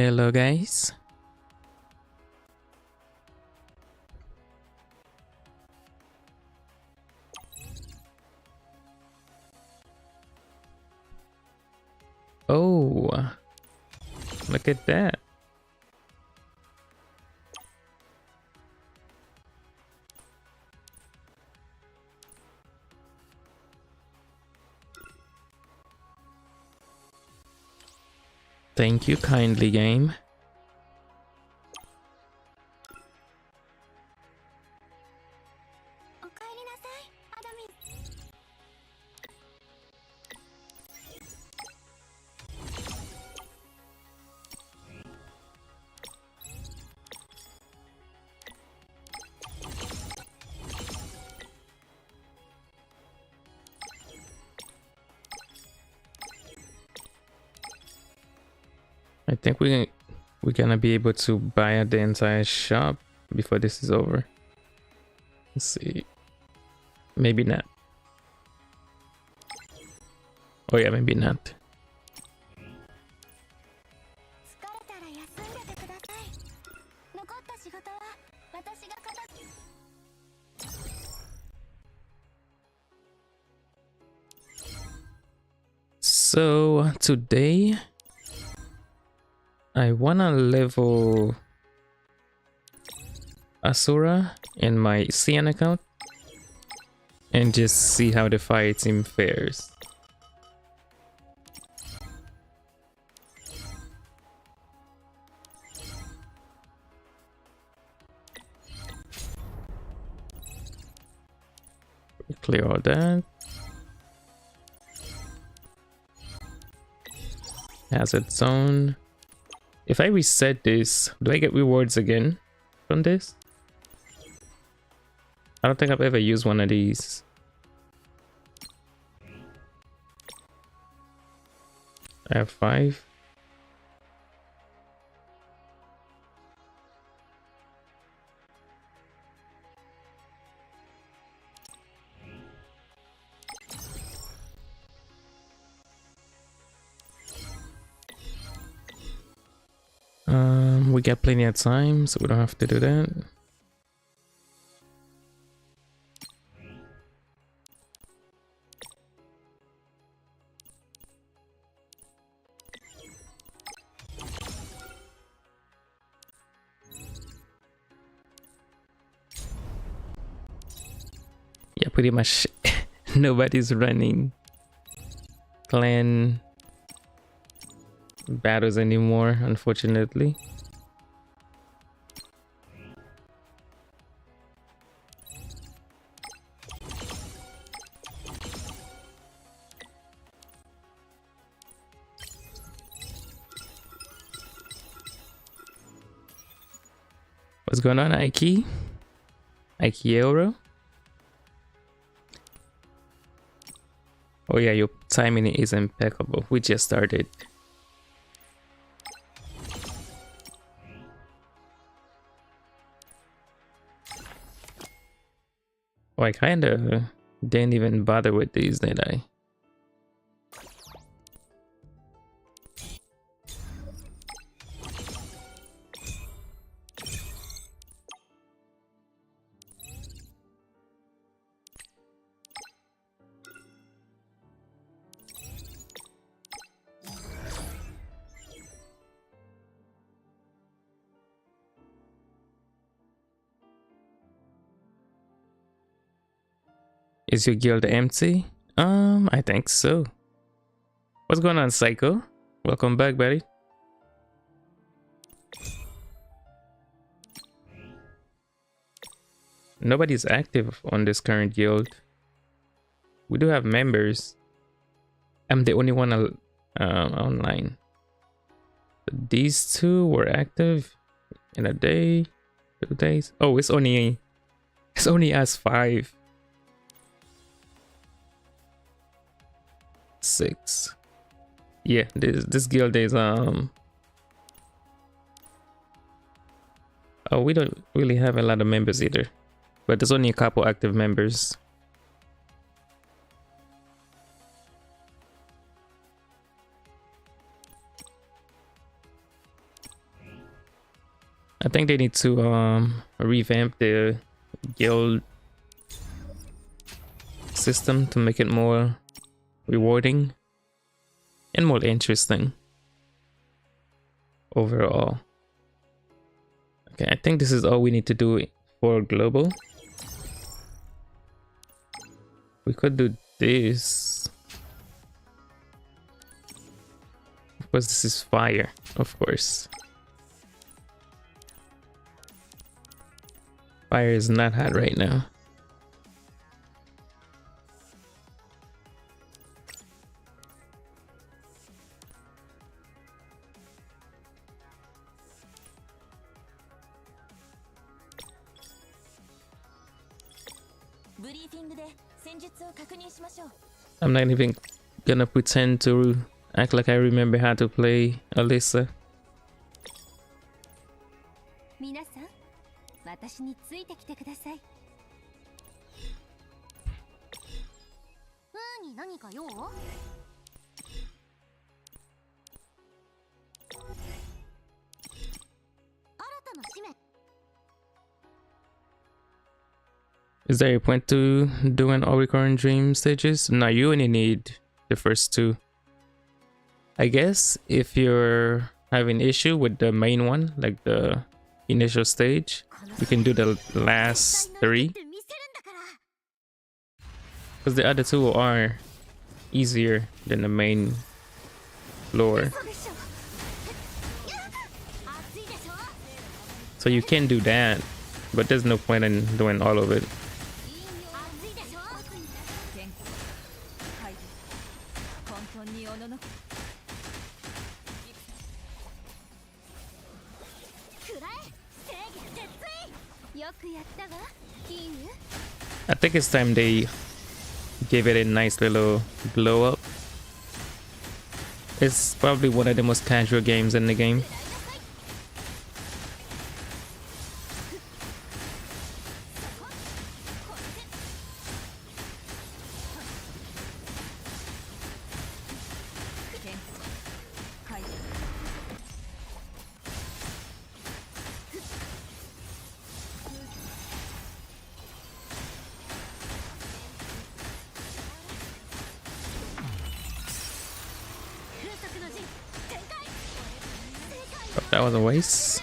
Hello guys. Oh, look at that. Thank you kindly, game. I think we're gonna be able to buy out the entire shop before this is over. Let's see. Maybe not. Oh yeah, maybe not. So today I wanna level Asura in my CN account and just see how the fire team fares. Clear all that. Hazard zone. If I reset this, do I get rewards again from this? I don't think I've ever used one of these. I have 5. We got plenty of time, so we don't have to do that. Yeah, pretty much nobody's running clan battles anymore, unfortunately. What's going on, Ike? Ike Euro? Oh yeah, your timing is impeccable. We just started. Oh, I kinda didn't even bother with these, did I? Is your guild empty? I think so. What's going on, Psycho? Welcome back, buddy. Nobody's active on this current guild. We do have members. I'm the only one online. These two were active in a day, 2 days. Oh, it's only us 5. 6. Yeah, this guild is oh, we don't really have a lot of members either, but there's only a couple active members. I think they need to revamp the guild system to make it more rewarding and more interesting overall. Okay, I think this is all we need to do for global. We could do this. Of course, this is fire, of course. Fire is not hot right now. I'm not even gonna pretend to act like I remember how to play Alyssa. Is there a point to doing all recurring dream stages? No, you only need the first two. I guess if you're having issue with the main one, like the initial stage, you can do the last three. Because the other two are easier than the main floor. So you can do that, but there's no point in doing all of it. I think it's time they give it a nice little blow up. It's probably one of the most casual games in the game. Oh, that was a waste.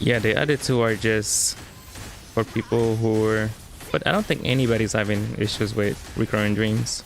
Yeah, the other two are just for people who are, but I don't think anybody's having issues with recurring dreams.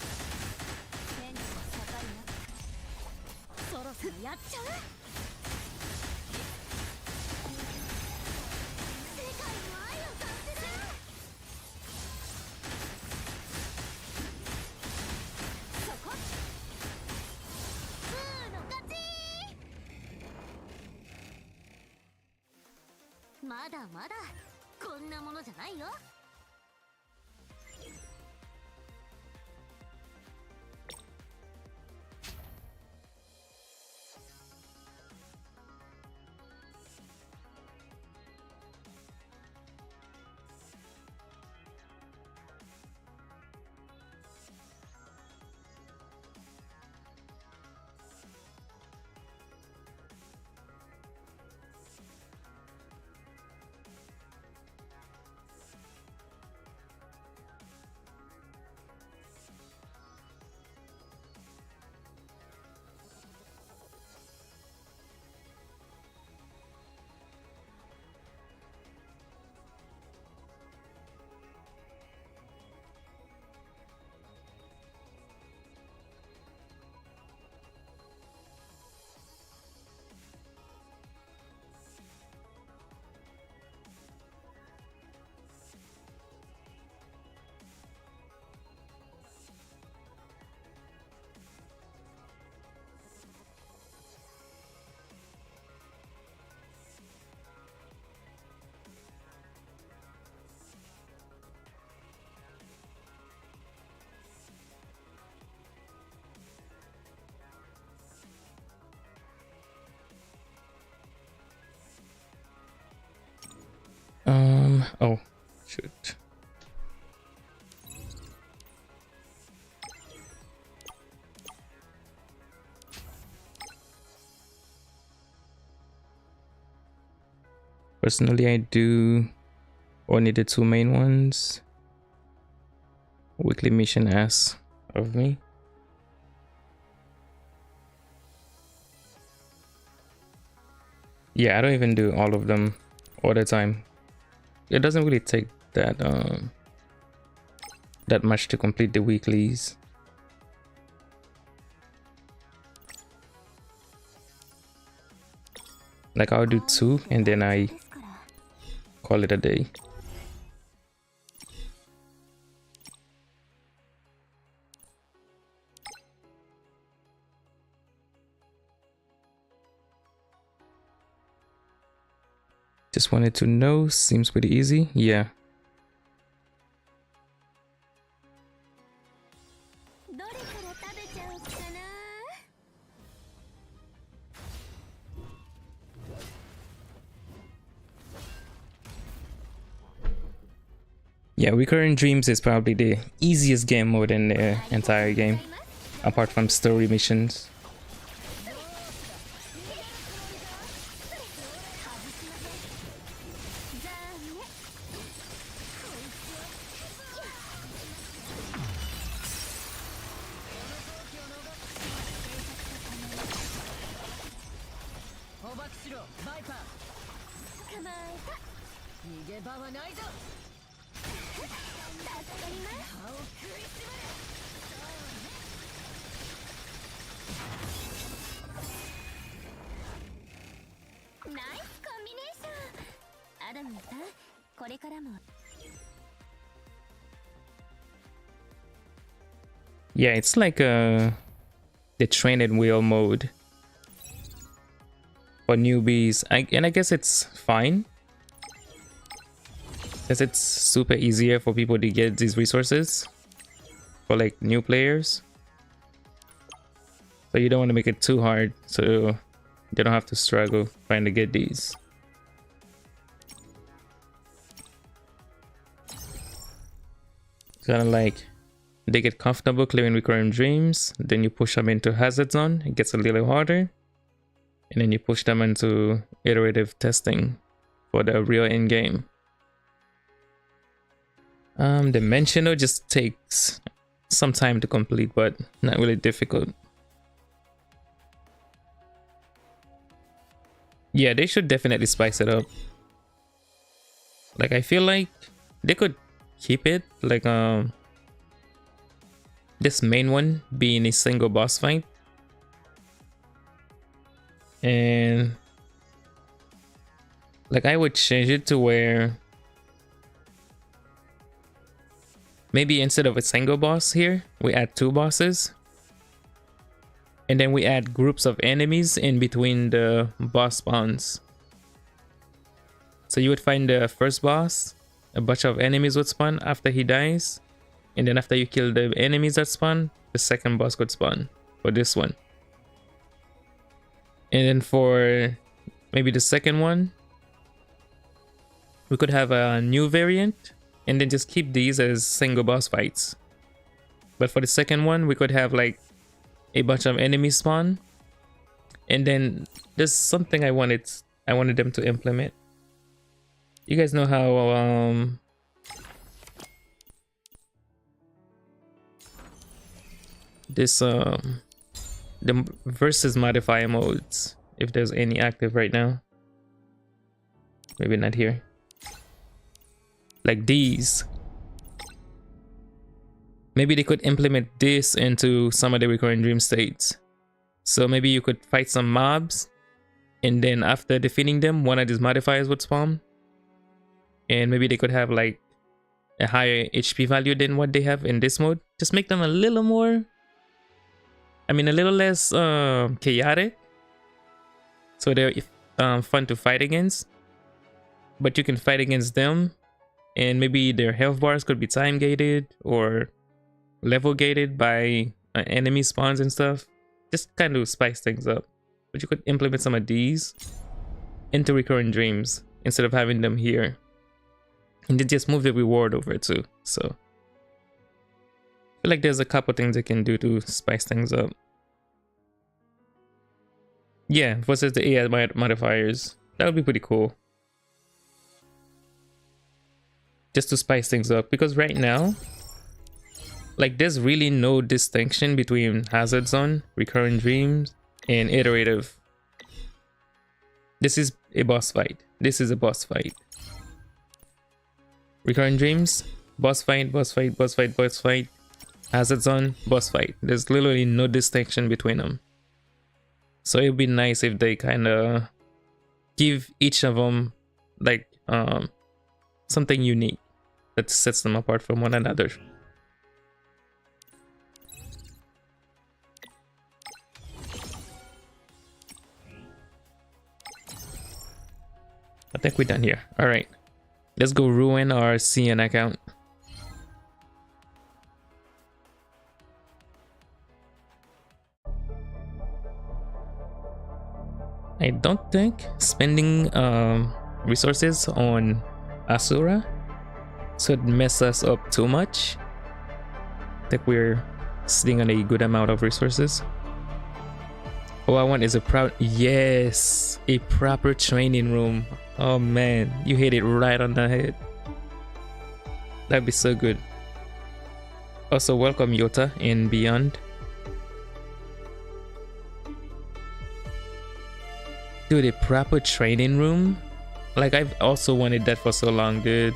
Oh, shoot. Personally, I do only the two main ones. Weekly mission asks of me. Yeah, I don't even do all of them all the time. It doesn't really take that that much to complete the weeklies. Like I'll do 2 and then I call it a day. Just wanted to know, seems pretty easy. Yeah. Yeah, Recurring Dreams is probably the easiest game mode in the entire game, apart from story missions. Yeah, it's like the training wheel mode for newbies, and I guess it's fine because it's super easier for people to get these resources for like new players. So you don't want to make it too hard so they don't have to struggle trying to get these. Kind of like they get comfortable clearing Recurring Dreams, then you push them into Hazard Zone, it gets a little harder, and then you push them into iterative testing for the real end game. Dimensional just takes some time to complete, but not really difficult. Yeah, they should definitely spice it up. Like I feel like they could keep it like this main one being a single boss fight, and like I would change it to where maybe instead of a single boss here we add 2 bosses, and then we add groups of enemies in between the boss spawns. So you would find the first boss, a bunch of enemies would spawn after he dies, and then after you kill the enemies that spawn, the second boss could spawn for this one. And then for maybe the second one, we could have a new variant and then just keep these as single boss fights. But for the second one, we could have like a bunch of enemies spawn, and then there's something I wanted them to implement. You guys know how this the versus modifier modes, if there's any active right now, maybe not here, like these, maybe they could implement this into some of the Recurring Dream states. So maybe you could fight some mobs, and then after defeating them, one of these modifiers would spawn, and maybe they could have like a higher HP value than what they have in this mode. Just make them a little more, a little less chaotic, so they're fun to fight against, but you can fight against them, and maybe their health bars could be time gated or level gated by enemy spawns and stuff. Just kind of spice things up. But you could implement some of these into Recurring Dreams instead of having them here. And they just move the reward over too. So I feel like there's a couple things they can do to spice things up. Yeah, versus the AI modifiers. That would be pretty cool. Just to spice things up. Because right now, like, there's really no distinction between Hazard Zone, Recurring Dreams, and Iterative. This is a boss fight. This is a boss fight. Recurring Dreams, boss fight, boss fight, boss fight, boss fight. Hazard Zone, boss fight. There's literally no distinction between them. So it'd be nice if they kind of give each of them like something unique that sets them apart from one another. I think we're done here. All right, let's go ruin our CN account. I don't think spending resources on Asura should mess us up too much. I think we're sitting on a good amount of resources. All I want is a proper training room. Oh man, you hit it right on the head. That'd be so good. Also, welcome Yota and beyond. Dude, a proper training room? Like, I've also wanted that for so long, dude.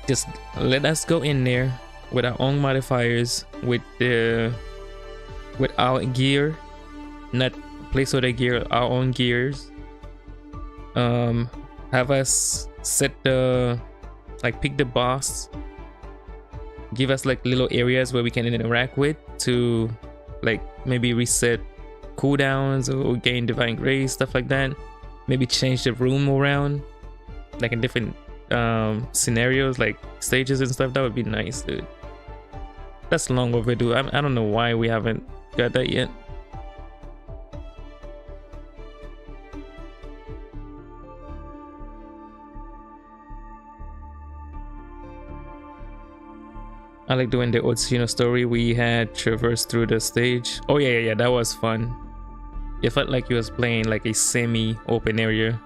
Just let us go in there with our own modifiers, with our gear, not placeholder gear, our own gears. Have us set the, like, pick the boss, give us like little areas where we can interact with to like maybe reset cooldowns or gain divine grace, stuff like that. Maybe change the room around like in different scenarios, like stages and stuff. That would be nice, dude. That's long overdue. I don't know why we haven't got that yet. I like doing the Otsino story. We had traversed through the stage. Oh yeah, that was fun. It felt like you was playing like a semi-open area.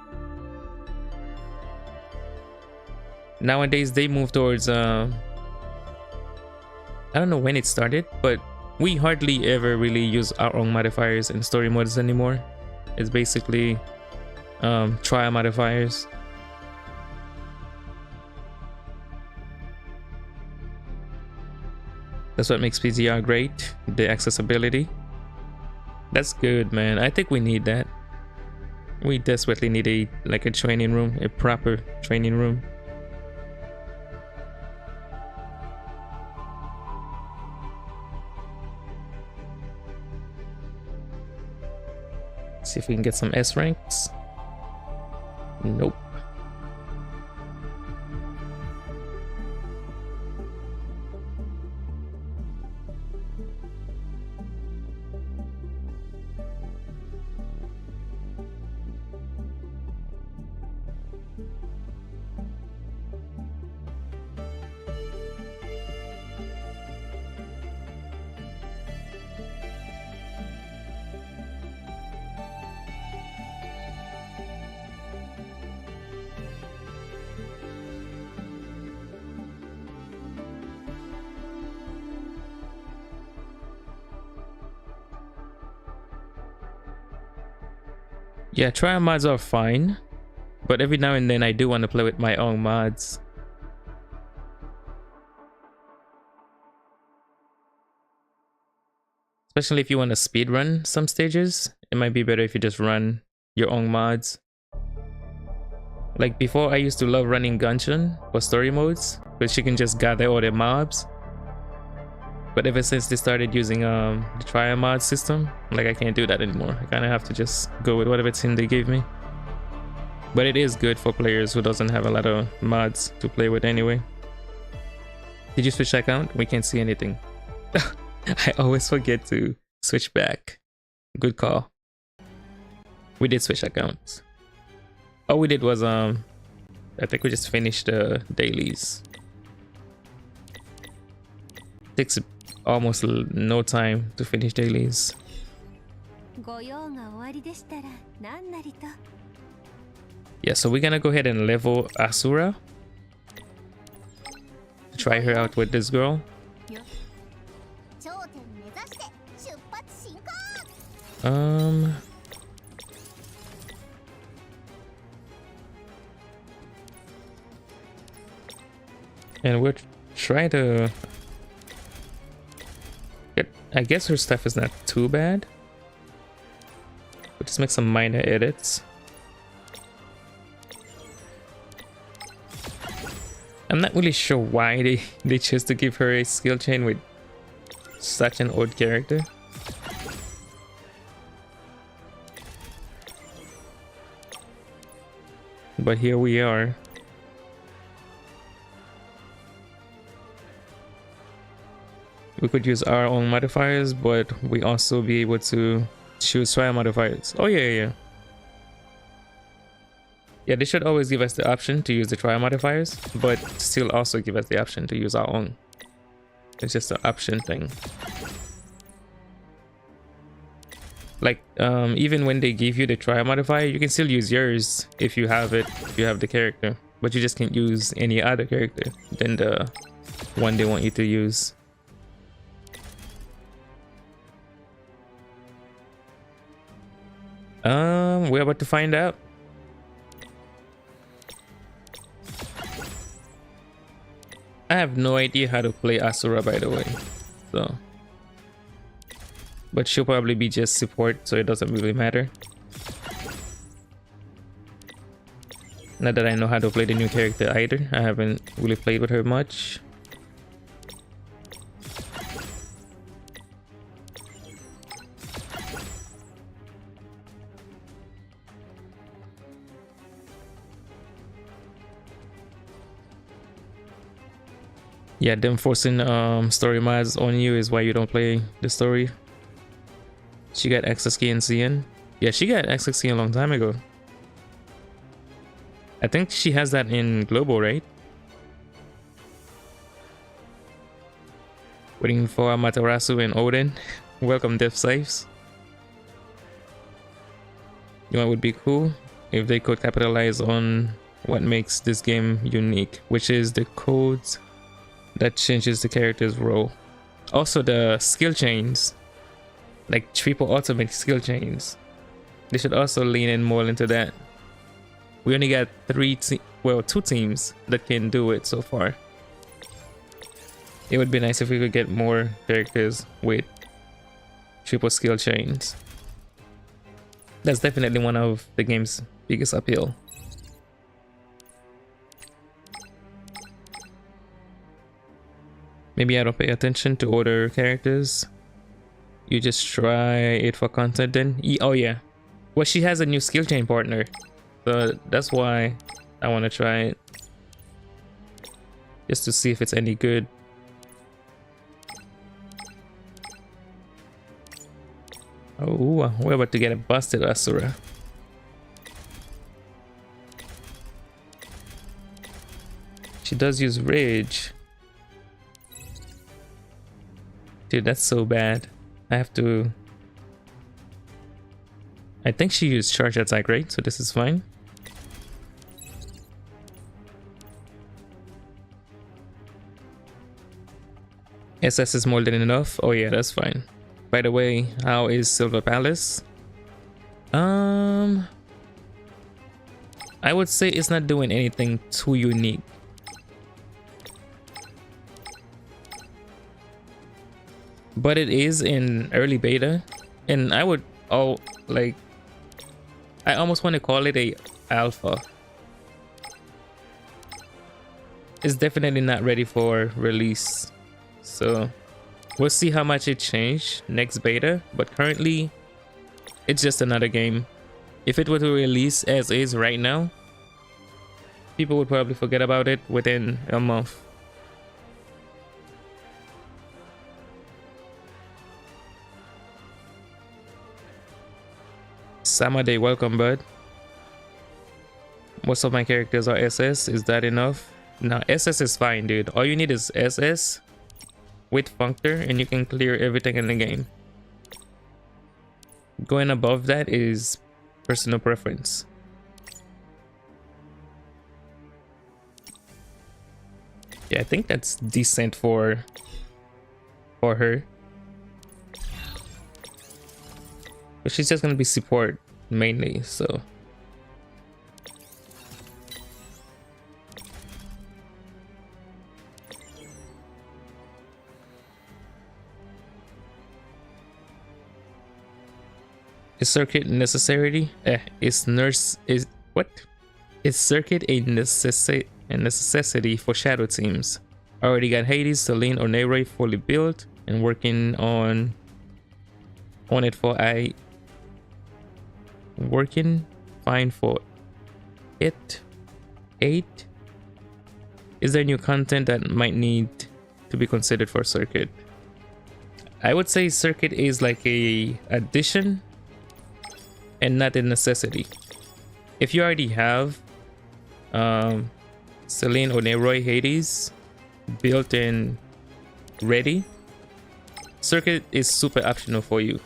Nowadays they move towards I don't know when it started, but we hardly ever really use our own modifiers in story modes anymore. It's basically trial modifiers. That's what makes PZR great, the accessibility. That's good, man. I think we need that. We desperately need a training room, a proper training room. See if we can get some S ranks. Nope. Yeah, trial mods are fine, but every now and then I do want to play with my own mods. Especially if you want to speedrun some stages, it might be better if you just run your own mods. Like before, I used to love running Gunshin for story modes, because she can just gather all the mobs. But ever since they started using the trial mod system, like I can't do that anymore. I kind of have to just go with whatever team they gave me. But it is good for players who doesn't have a lot of mods to play with anyway. Did you switch account? We can't see anything. I always forget to switch back. Good call. We did switch accounts. All we did was I think we just finished the dailies. Takes almost no time to finish dailies. Yeah, so we're gonna go ahead and level Asura. Try her out with this girl. And we'll try to get, I guess her stuff is not too bad. We'll just make some minor edits. I'm not really sure why they chose to give her a skill chain with such an old character. But here we are. We could use our own modifiers, but we also be able to choose trial modifiers. Oh yeah. Yeah, they should always give us the option to use the trial modifiers, but still also give us the option to use our own. It's just an option thing. Like, even when they give you the trial modifier, you can still use yours if you have it, if you have the character. But you just can't use any other character than the one they want you to use. We're about to find out. I have no idea how to play Asura, by the way, so. But she'll probably be just support, so it doesn't really matter. Not that I know how to play the new character either. I haven't really played with her much. Yeah, them forcing story mods on you is why you don't play the story. She got access key in CN. Yeah, she got access key a long time ago. I think she has that in global, right? Waiting for Amaterasu and Odin. Welcome, Death Saves. You know what would be cool? If they could capitalize on what makes this game unique, which is the codes that changes the character's role. Also the skill chains, like triple ultimate skill chains. They should also lean in more into that. We only got two teams that can do it so far. It would be nice if we could get more characters with triple skill chains. That's definitely one of the game's biggest appeal. Maybe I don't pay attention to other characters. You just try it for content then? Oh yeah. Well, she has a new skill chain partner. So that's why I want to try it. Just to see if it's any good. Oh, we're about to get a busted Asura. She does use Rage. Dude, that's so bad. I have to... I think she used charge attack, right? So this is fine. SS is more than enough. Oh yeah, that's fine. By the way, how is Silver Palace? I would say it's not doing anything too unique. But it is in early beta, and I would I almost want to call it a alpha. It's definitely not ready for release, so we'll see how much it changed next beta. But currently it's just another game. If it were to release as is right now, people would probably forget about it within a month. Samade, welcome, bud. Most of my characters are SS. Is that enough? No, SS is fine, dude. All you need is SS with Functor and you can clear everything in the game. Going above that is personal preference. Yeah, I think that's decent for her. But she's just gonna be support mainly, so. Is circuit necessity? Is what? Is circuit a necessity for shadow teams? Already got Hades, Selene, or Nero fully built and working on it for working fine for it. 8. Is there new content that might need to be considered for circuit? I would say circuit is like a addition and not a necessity. If you already have Selene or Nero Hades built and ready, circuit is super optional for you.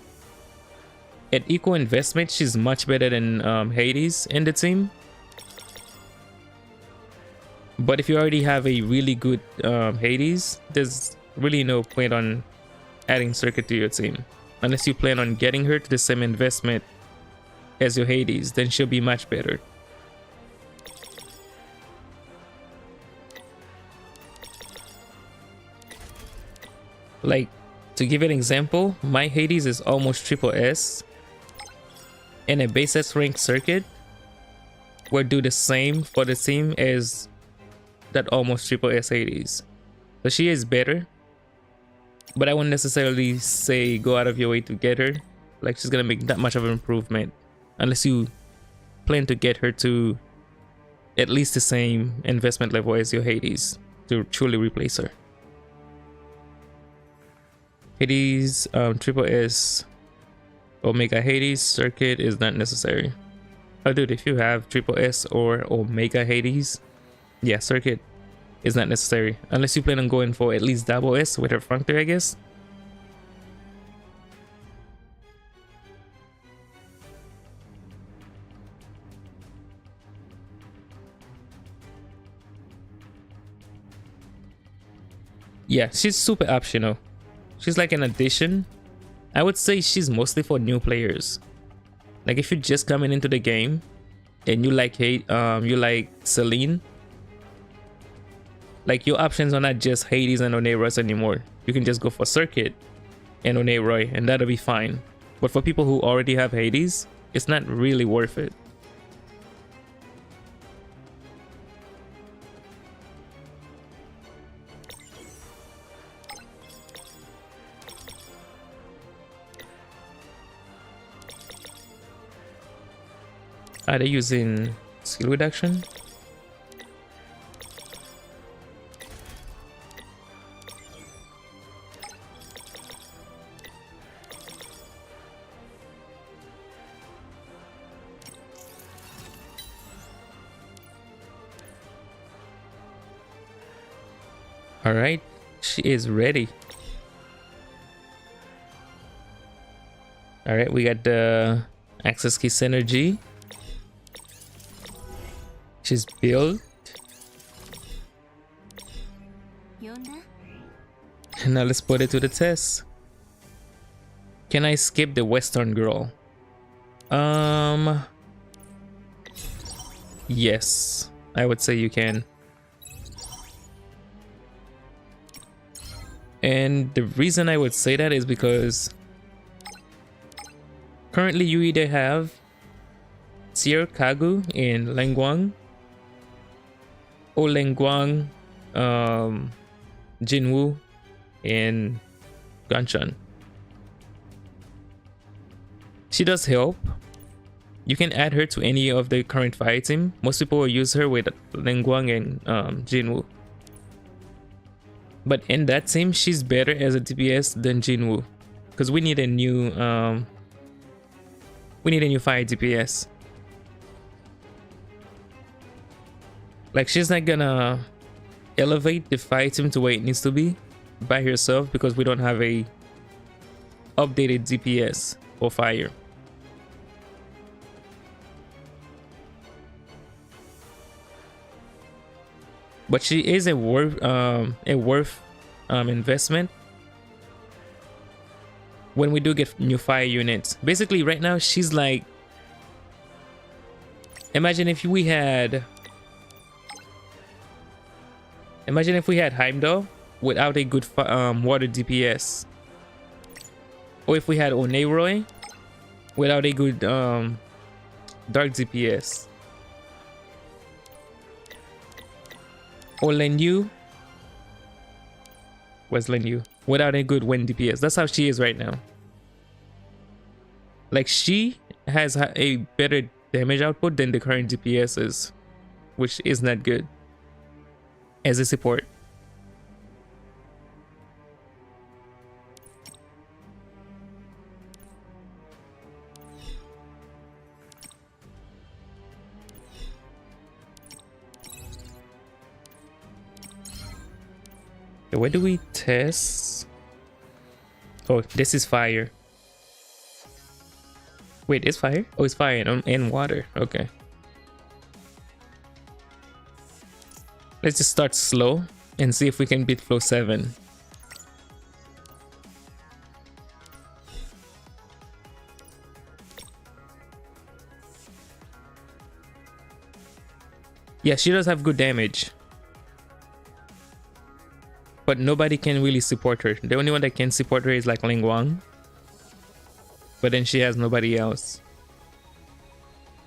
At equal investment, she's much better than Hades in the team. But if you already have a really good Hades, there's really no point on adding circuit to your team. Unless you plan on getting her to the same investment as your Hades, then she'll be much better. Like, to give an example, my Hades is almost triple S, and a base S rank circuit will do the same for the team as that almost triple S Hades. So she is better, but I wouldn't necessarily say go out of your way to get her. Like, she's gonna make that much of an improvement unless you plan to get her to at least the same investment level as your Hades to truly replace her. Hades, triple S, Omega Hades circuit is not necessary. Oh dude, if you have triple S or Omega Hades, yeah, circuit is not necessary. Unless you plan on going for at least double S with her Functor, I guess. Yeah, she's super optional. She's like an addition. I would say she's mostly for new players. Like if you're just coming into the game and you like Selene, like your options are not just Hades and Oneroy anymore. You can just go for Circuit and Oneroy and that'll be fine. But for people who already have Hades, it's not really worth it. Are they using skill reduction? All right, she is ready. All right, we got the access key synergy. She's built. Now let's put it to the test. Can I skip the Western girl? Yes, I would say you can. And the reason I would say that is because currently you either have Seer Kagu in Lengguang or Lengguang Jinwoo in Ganshan. She does help. You can add her to any of the current fire team. Most people will use her with Lengguang and Jinwoo. But in that team, she's better as a DPS than Jinwoo, because we need a new fire DPS. Like, she's not gonna elevate the fire team to where it needs to be by herself because we don't have a updated DPS for fire. But she is a worth investment when we do get new fire units. Basically, right now she's like, imagine if we had Heimdall without a good water DPS, or if we had Oneroy without a good dark DPS, or Lenyu. Where's Lenyu? Without a good wind DPS. That's how she is right now. Like, she has a better damage output than the current DPS is, which is not good as a support. Where do we test? Oh, this is fire. Wait, it's fire? Oh, it's fire and water. Okay. Let's just start slow and see if we can beat flow 7. Yeah, she does have good damage, but nobody can really support her. The only one that can support her is like Ling Wang, but then she has nobody else.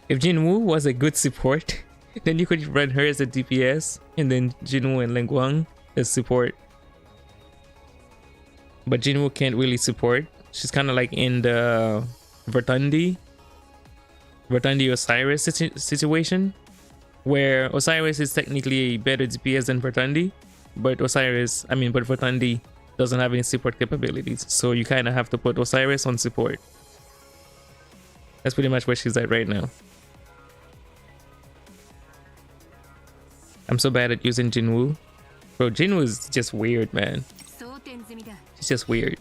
If Jinwoo was a good support, then you could run her as a DPS and then Jinwoo and Ling Wang as support. But Jinwoo can't really support. She's kind of like in the Vertundi Osiris situation, where Osiris is technically a better DPS than Vertundi, but Vertundi doesn't have any support capabilities, so you kind of have to put Osiris on support. That's pretty much where she's at right now. I'm so bad at using Jinwoo. Bro, Jinwoo is just weird, man. She's just weird.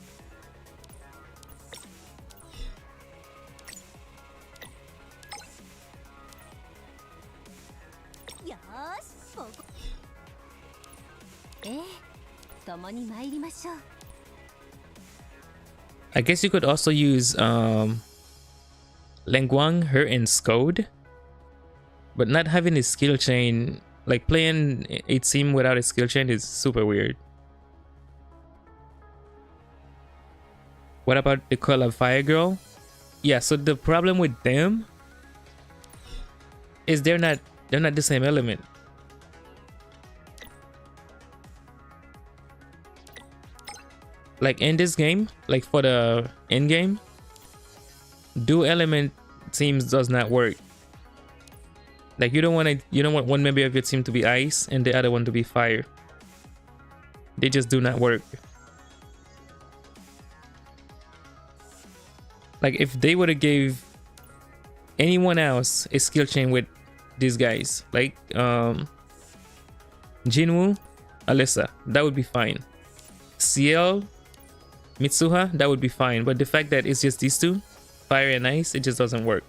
I guess you could also use Lengguang, her and Scode, but not having a skill chain, like playing a team without a skill chain is super weird. What about the Call of Fire Girl? Yeah, so the problem with them is they're not the same element. Like in this game, like for the end game, dual element teams does not work. Like you don't want one member of your team to be ice and the other one to be fire. They just do not work. Like if they would have gave anyone else a skill chain with these guys, like Jinwoo, Alyssa, that would be fine. CL, Mitsuha, that would be fine. But the fact that it's just these two, fire and ice, it just doesn't work.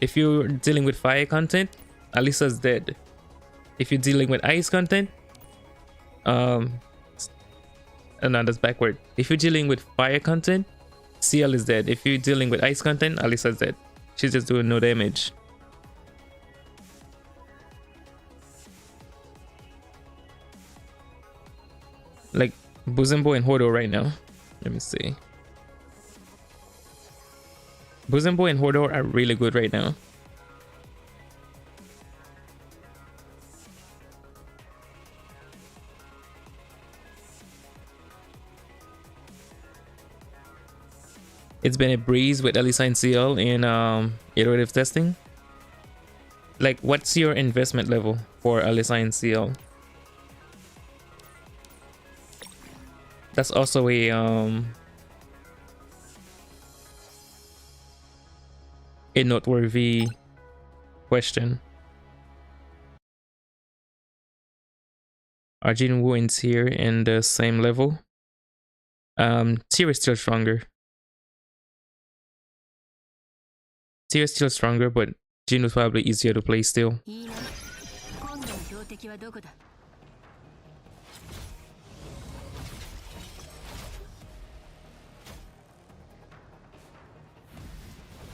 If you're dealing with fire content, Alyssa's dead. If you're dealing with ice content, no, that's backward. If you're dealing with fire content, CL is dead. If you're dealing with ice content, Alyssa's dead. She's just doing no damage. Like Buzembo and Hordo right now. Let me see. Buzembo and Hordo are really good right now. It's been a breeze with Alyssa and CL in iterative testing. Like, what's your investment level for Alyssa and CL? That's also a noteworthy question. Our Jinwoo and Tyr in the same level. Tyr is still stronger. Tyr is still stronger, but Jin was probably easier to play still.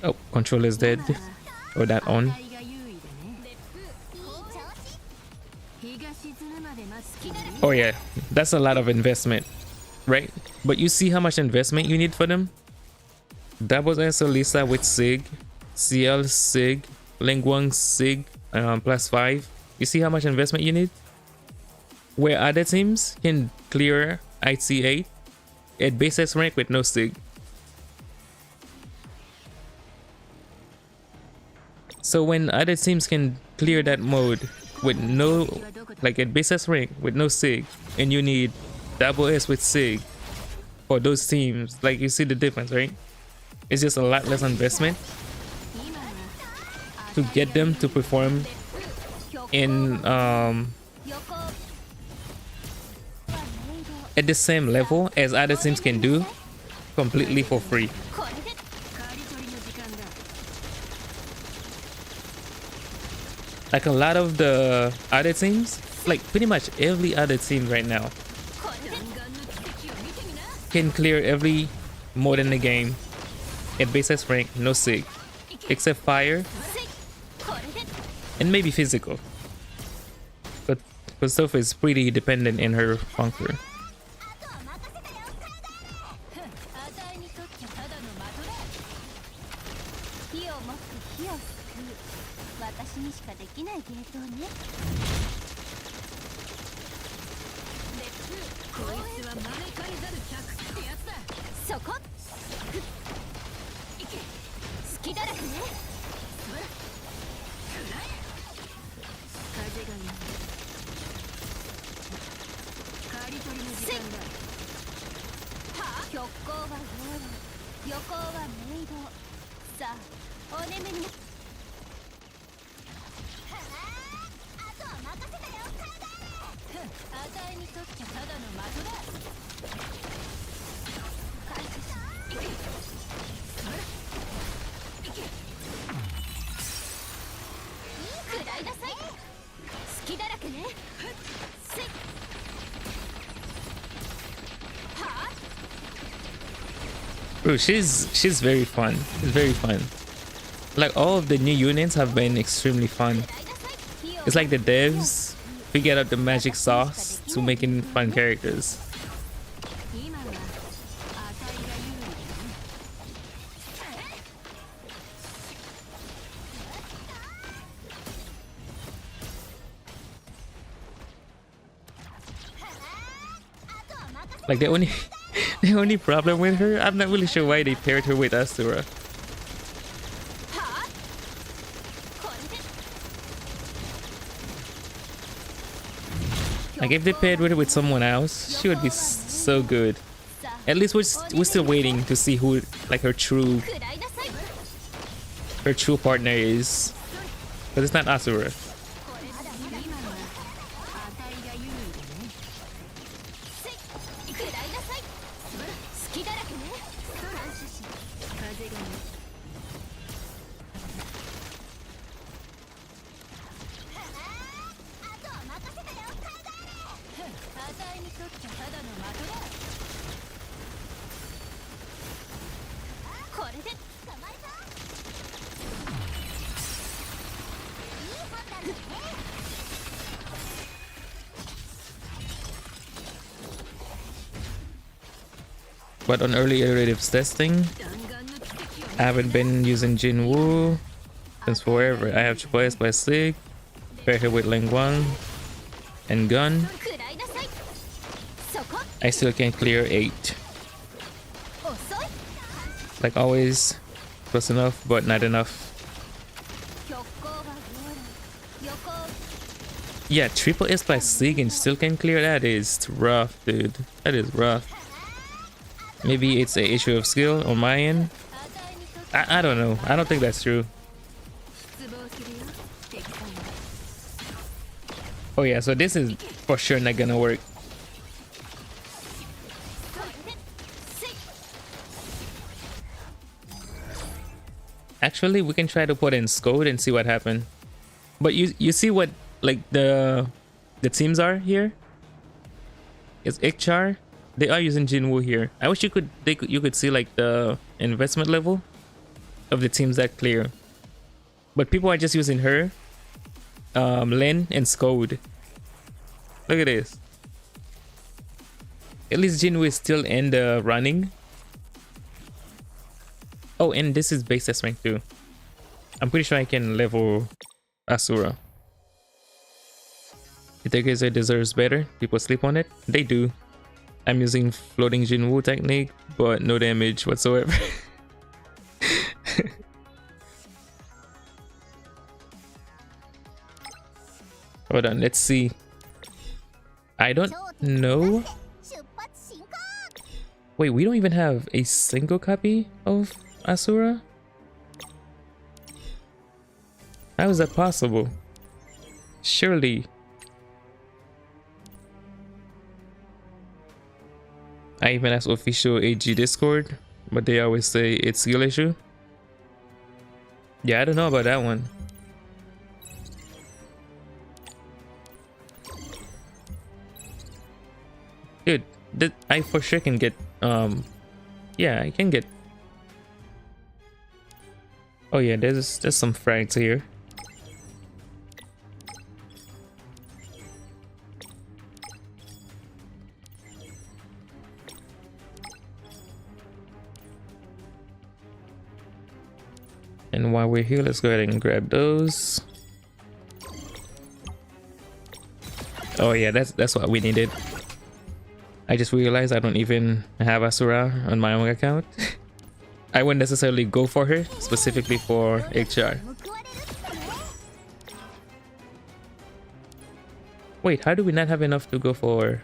Oh, control is dead. Or that on. Oh yeah, that's a lot of investment, right? But you see how much investment you need for them? Double S Lisa with Sig, CL Sig, Lingwang Sig, +5. You see how much investment you need? Where other teams can clear IT8 at base S rank with no Sig. So when other teams can clear that mode with no, like at base S rank with no Sig, and you need double S with Sig for those teams, like you see the difference, right? It's just a lot less investment to get them to perform in at the same level as other teams can do completely for free. Like a lot of the other teams, like pretty much every other team right now can clear every mode in the game at base S rank, no Sig, except fire and maybe physical. But Sofa is pretty dependent in her bunker. Bro, she's very fun. It's very fun. Like all of the new units have been extremely fun. It's like the devs figured out the magic sauce to making fun characters. Like the only problem with her, I'm not really sure why they paired her with Asura. Like if they paired with her with someone else, she would be so good. At least we're still waiting to see who like her true partner is, but it's not Asura. But on early iterative testing, I haven't been using Jinwoo since forever. I have triple S by Sig, paired her with Lingwang and Gun. I still can't clear 8. Like always, close enough, but not enough. Yeah, triple S by Sig and still can clear that is rough, dude. That is rough. Maybe it's an issue of skill on my end. I don't know. I don't think that's true. Oh yeah, so this is For sure not gonna work. Actually, we can try to put in Scode and see what happened. But you see what like the teams are here? It's Ikchar. They are using Jinwoo here. I wish you could see like the investment level of the teams that clear. But people are just using her, Lin, and Scode. Look at this. At least Jinwoo is still in the running. Oh, and this is base test rank too. I'm pretty sure I can level Asura. Aether Gazer deserves better. People sleep on it. They do. I'm using floating Jinwoo technique, but no damage whatsoever. Hold on, let's see. I don't know. Wait, we don't even have a single copy of Asura? How is that possible? Surely. I even asked official AG Discord, but they always say it's skill issue. Yeah, I don't know about that one. Dude, I for sure can get yeah, I can get. Oh yeah, there's some frags here. And while we're here, let's go ahead and grab those. Oh yeah, that's what we needed. I just realized I don't even have Asura on my own account. I wouldn't necessarily go for her specifically for HR. Wait, how do we not have enough to go for?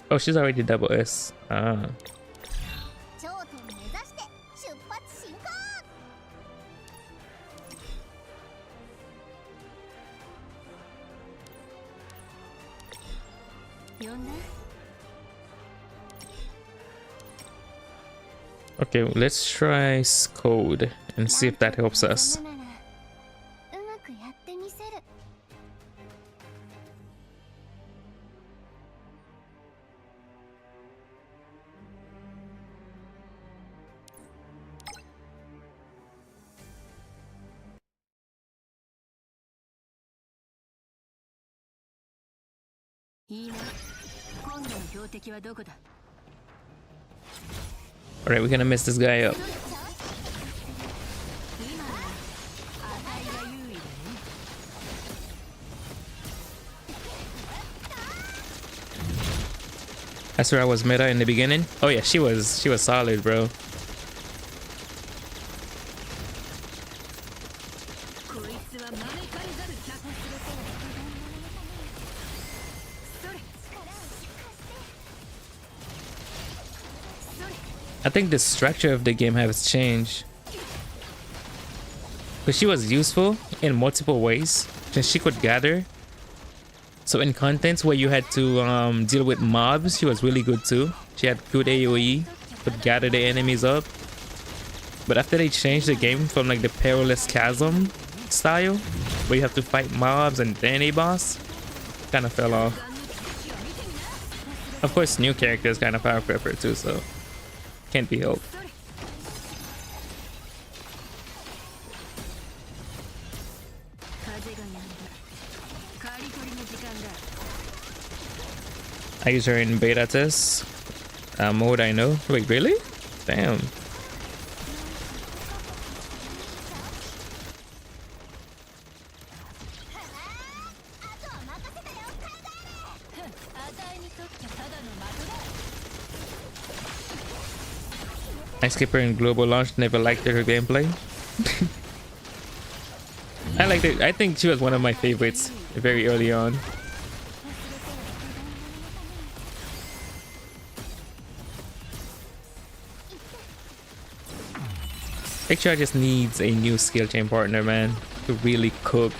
Oh, she's already double S. Ah. Okay, let's try Scode and see if that helps us. Alright, we're gonna mess this guy up. Asura was meta in the beginning. Oh yeah, she was solid, bro. I think the structure of the game has changed. But she was useful in multiple ways since she could gather. So in contents where you had to deal with mobs, she was really good too. She had good AoE, could gather the enemies up. But after they changed the game from like the Perilous Chasm style, where you have to fight mobs and then a boss, kind of fell off. Of course, new characters kind of power prepper too, so can't be helped. I use her in beta test mode, I know. Wait, really? Damn. I skip her in global launch, never liked her gameplay. I liked it. I think she was one of my favorites very early on. HR just needs a new skill chain partner, man, to really cook.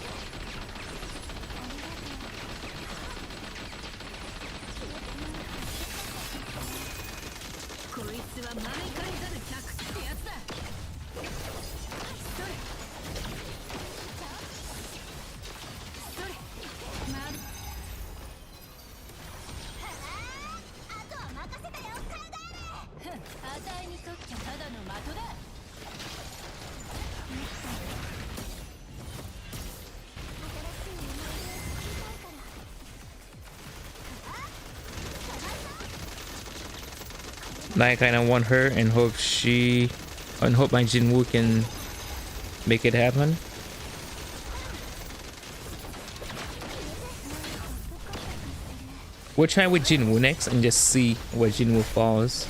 I kind of want her and hope my Jinwoo can make it happen. We'll try with Jinwoo next and just see where Jinwoo falls.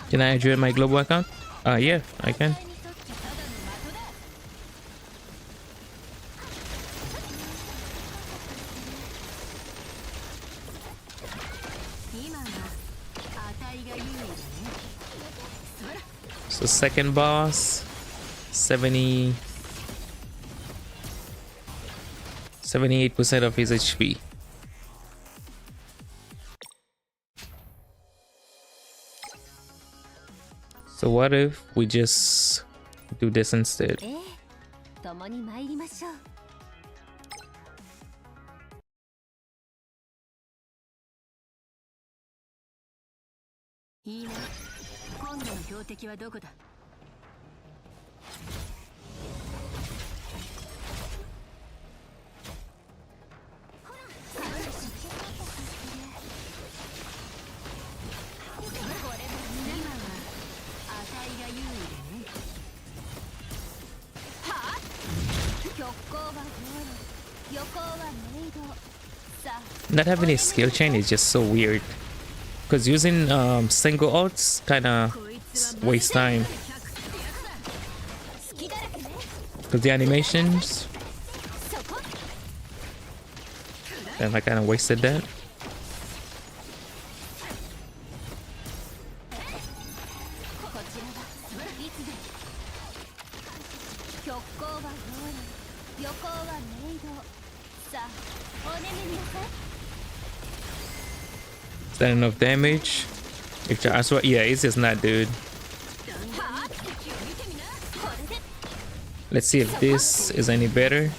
Can I join my global account? Yeah, I can. So second boss, 78% of his HP. So what if we just do this instead? Not having a skill chain is just so weird, because using single ults kind of waste time, because the animations, and I kind of wasted that. Is that enough damage? Yeah, it's just not, dude. Let's see if this is any better.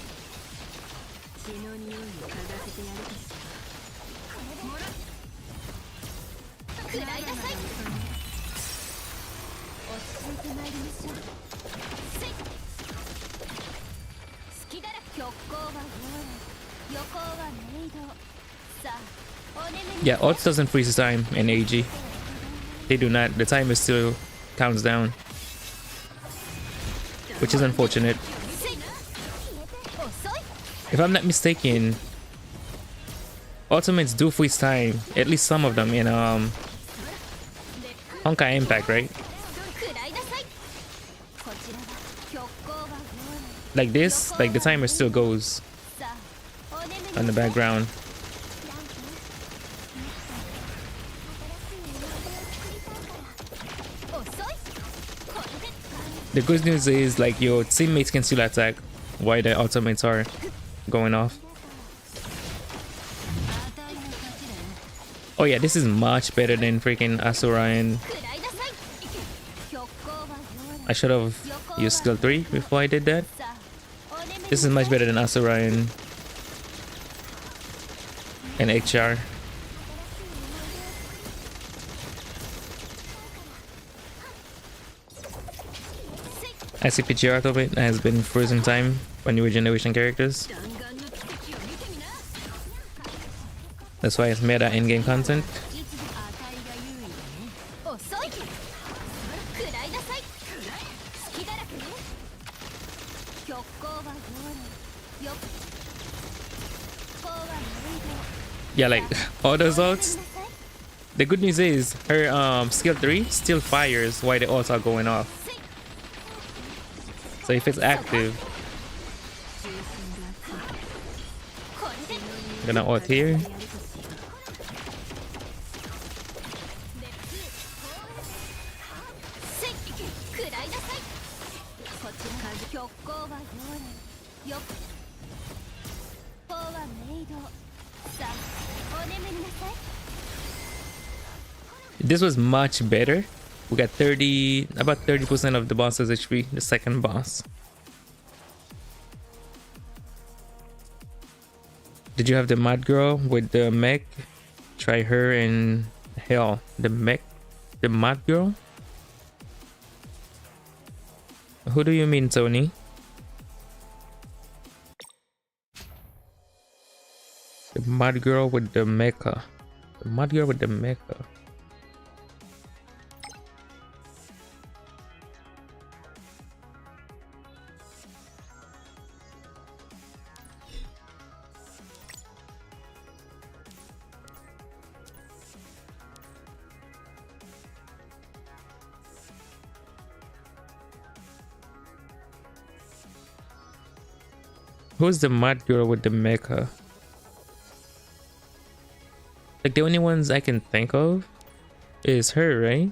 Yeah, ults doesn't freeze time in AG. They do not. The timer still counts down, which is unfortunate. If I'm not mistaken, ultimates do freeze time. At least some of them in Honkai Impact, right? Like this, like the timer still goes on the background. The good news is, like, your teammates can still attack while the ultimates are going off. Oh yeah, this is much better than freaking Asurian. I should have used skill 3 before I did that. This is much better than Asurian and HR. ICPG art of it has been frozen time for newer generation characters. That's why it's meta in-game content. Yeah, like all those ults. The good news is her skill 3 still fires while the ults are going off. So if it's active, I'm gonna ult here. This was much better. We got about 30% of the boss's HP, the second boss. Did you have the mad girl with the mech? Try her in hell. The mech? The mad girl? Who do you mean, Tony? The mad girl with the mecha. The mad girl with the mecha. Who's the mad girl with the mecha? Like the only ones I can think of is her, right?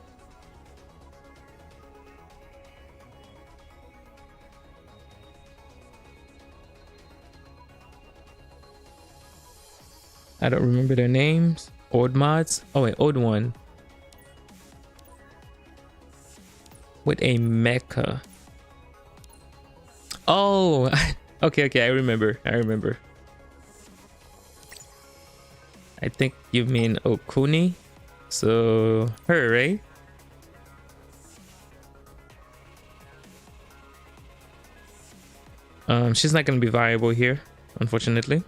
I don't remember their names. Old mods. Oh wait, old one. With a mecha. Oh, okay, I remember. I think you mean Okuni. So her, right? She's not gonna be viable here, unfortunately.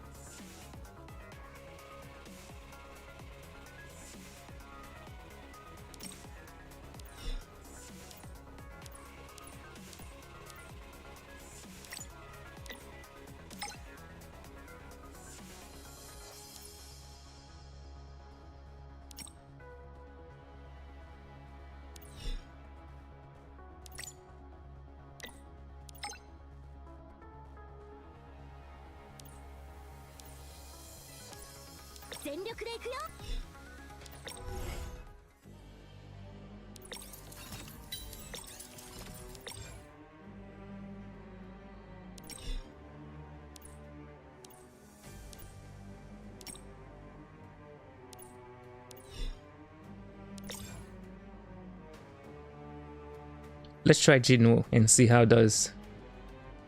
Let's try Jinwoo and see how does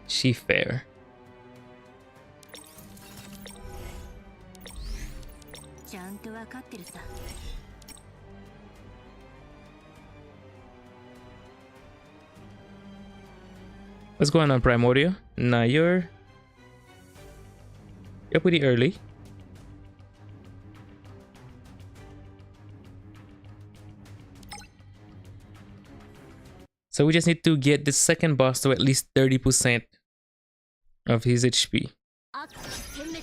she fare. What's going on, Primordia? Nah, you're pretty early. So we just need to get the second boss to at least 30% of his HP.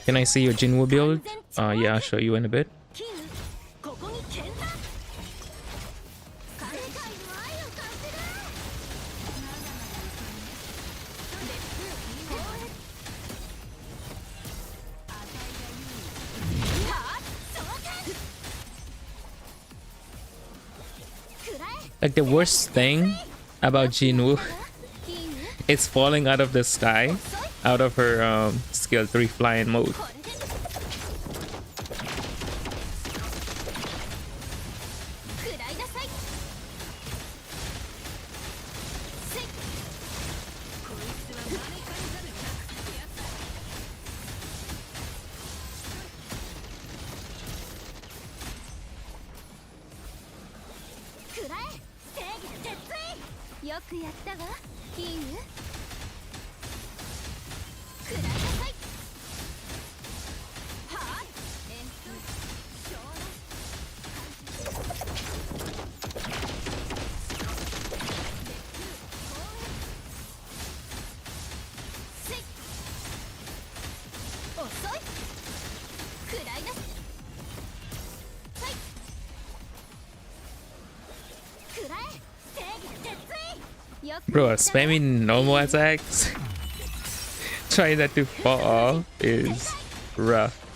Can I see your Jinwoo build? Yeah, I'll show you in a bit. Like the worst thing about Jinwoo, it's falling out of the sky, out of her skill 3 flying mode. Bro, spamming normal attacks, trying not to fall off is rough.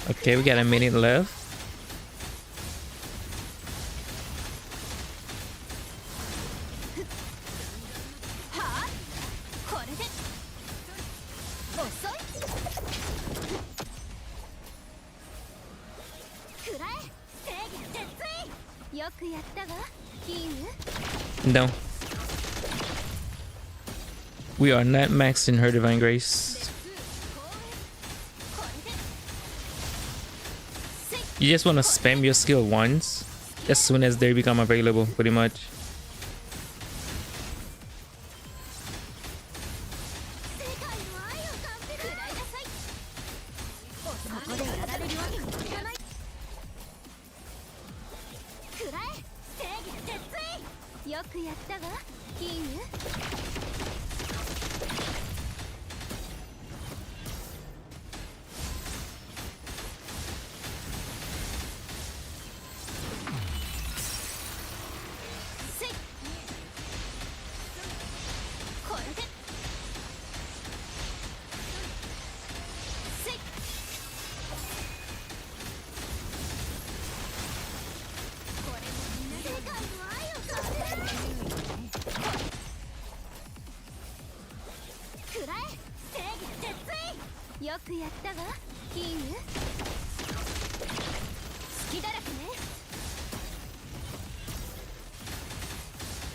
Okay, we got a minute left. No. We are not maxed in her Divine Grace. You just want to spam your skill once as soon as they become available, pretty much.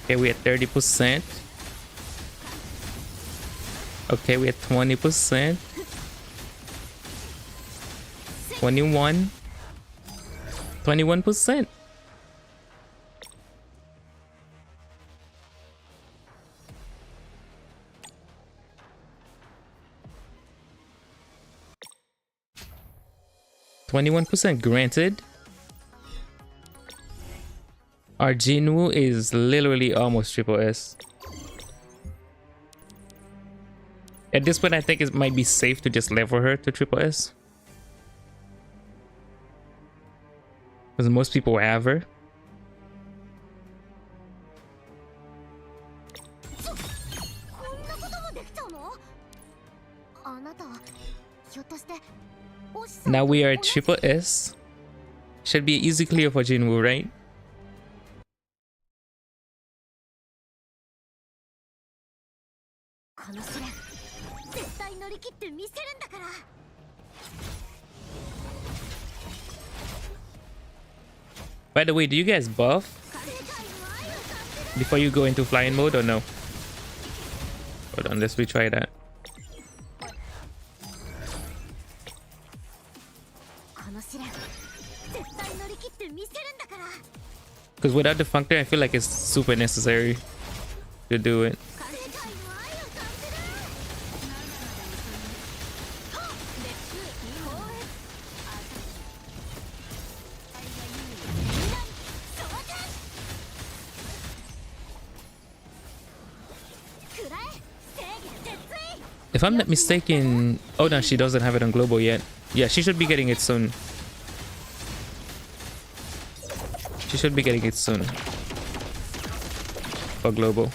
Okay, we at 30%. Okay, we at 20%. 21. 21%. Granted. Our Jinwoo is literally almost triple S. At this point, I think it might be safe to just level her to triple S. Because most people have her. Now we are at triple S. Should be easy clear for Jinwoo, right? By the way, do you guys buff before you go into flying mode or no? Hold on, let's retry that. Because without the functor, I feel like it's super necessary to do it. If I'm not mistaken, oh no, she doesn't have it on global yet. Yeah, she should be getting it soon. She should be getting it soon for global.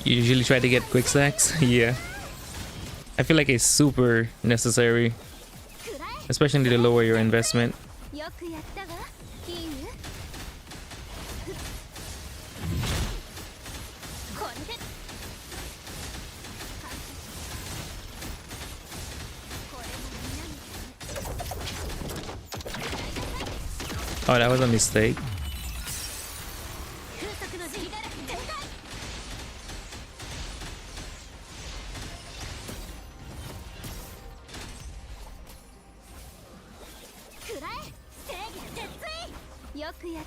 You usually try to get quick stacks. Yeah, I feel like it's super necessary, especially to lower your investment. Oh, that was a mistake.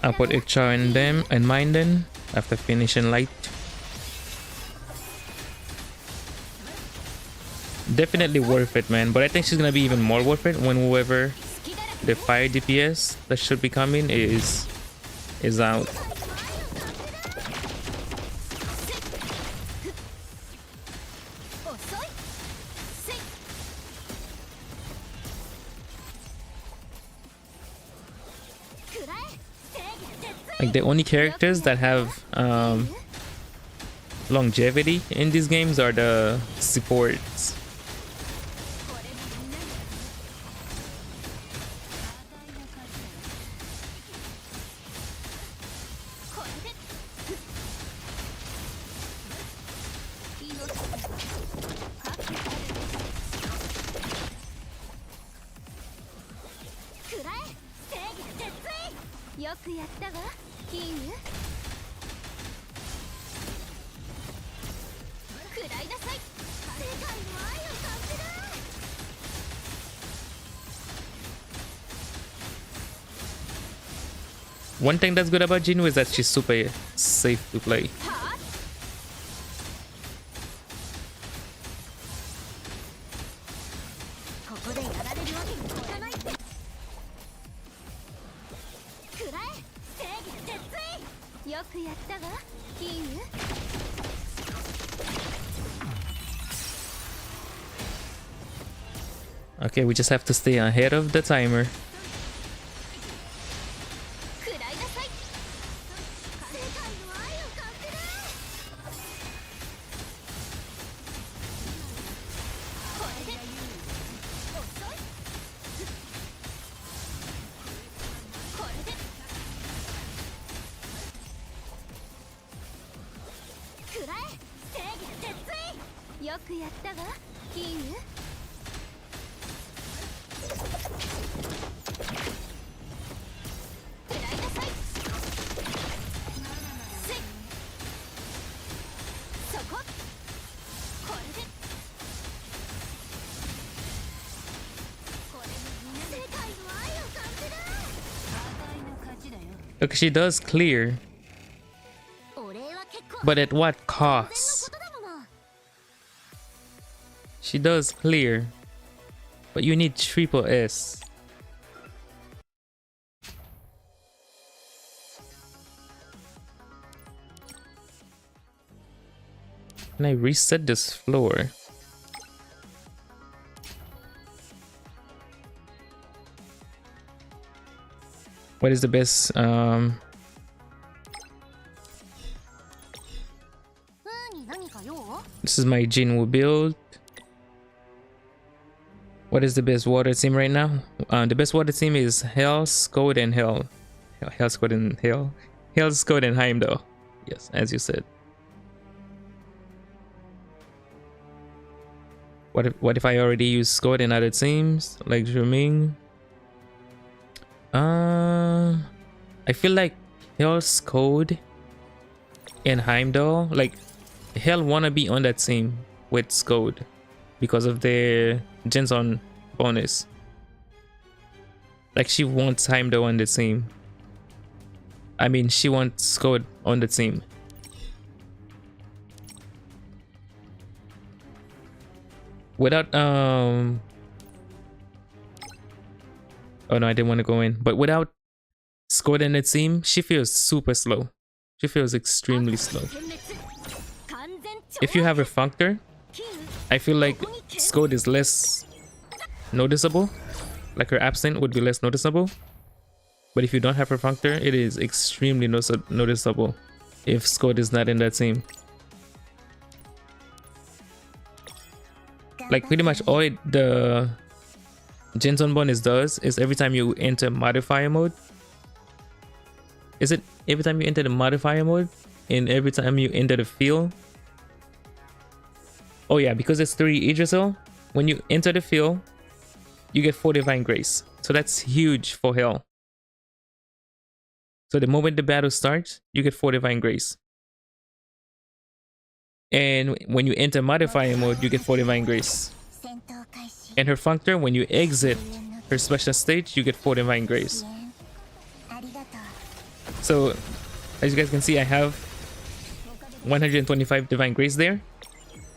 I'll put Ikcha in them and mine then after finishing light. Definitely worth it, man. But I think she's gonna be even more worth it when whoever the fire DPS that should be coming is out. Like the only characters that have longevity in these games are the supports. One thing that's good about Jinwoo is that she's super safe to play. Okay, we just have to stay ahead of the timer. Look, she does clear. But at what cost? She does clear. But you need triple S. Can I reset this floor? What is the best this is my Jinwoo build. What is the best water team right now? The best water team is Hell's Code and Hell's Code and Hell's Code and Heimdall. Yes, as you said. What if I already use Code in other teams like Zhuming? I feel like Hell's Code and Heimdall, like Hell wanna be on that team with Code because of their gens on bonus. Like she wants Heimdall on the team. I mean, she wants Code on the team. Without Oh no, I didn't want to go in. But without Scott in the team, she feels super slow. She feels extremely slow. If you have a functor, I feel like Scott is less noticeable. Like her absent would be less noticeable. But if you don't have her functor, it is extremely noticeable if Scott is not in that team. Like pretty much all the Jensen bonus does is every time you enter modifier mode. Is it every time you enter the modifier mode? And every time you enter the field? Oh yeah, because it's 3 Idrisil, when you enter the field, you get 4 Divine Grace. So that's huge for Hell. So the moment the battle starts, you get 4 Divine Grace. And when you enter modifier mode, you get 4 Divine Grace. And her functor, when you exit her special stage, you get 4 Divine Grace. So, as you guys can see, I have 125 Divine Grace there.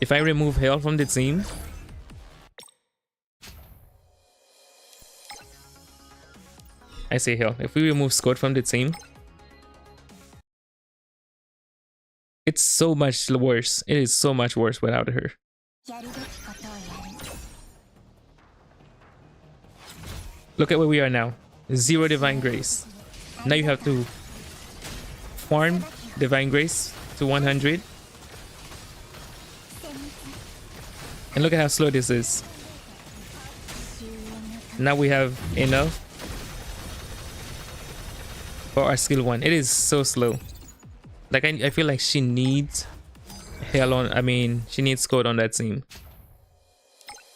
If I remove Hell from the team, I say Hell. If we remove Scott from the team, it's so much worse. It is so much worse without her. Look at where we are now. 0 Divine Grace. Now you have to farm Divine Grace to 100. And look at how slow this is. Now we have enough for our skill 1. It is so slow. Like I feel like she needs Hell on. I mean, she needs Code on that team.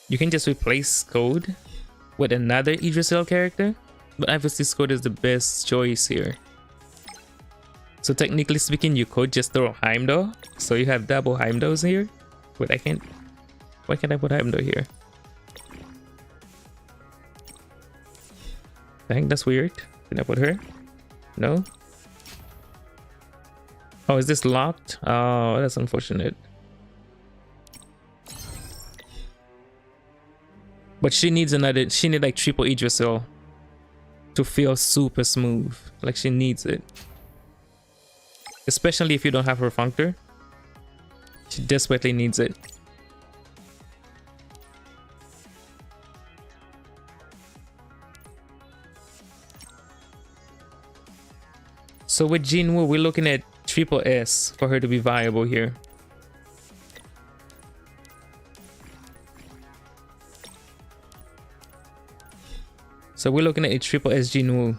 You can just replace Code with another Idrisil character, but obviously Code is the best choice here. So technically speaking, you could just throw Heimdall, so you have double Heimdalls here. But I can't. Why can't I put Heimdall here? I think that's weird. Can I put her? No. Oh, is this locked? Oh, that's unfortunate. But she needs another. She needs like triple Idrisil to feel super smooth. Like she needs it. Especially if you don't have her functor. She desperately needs it. So with Jinwoo, we're looking at triple S for her to be viable here. So we're looking at a triple S Jinwoo.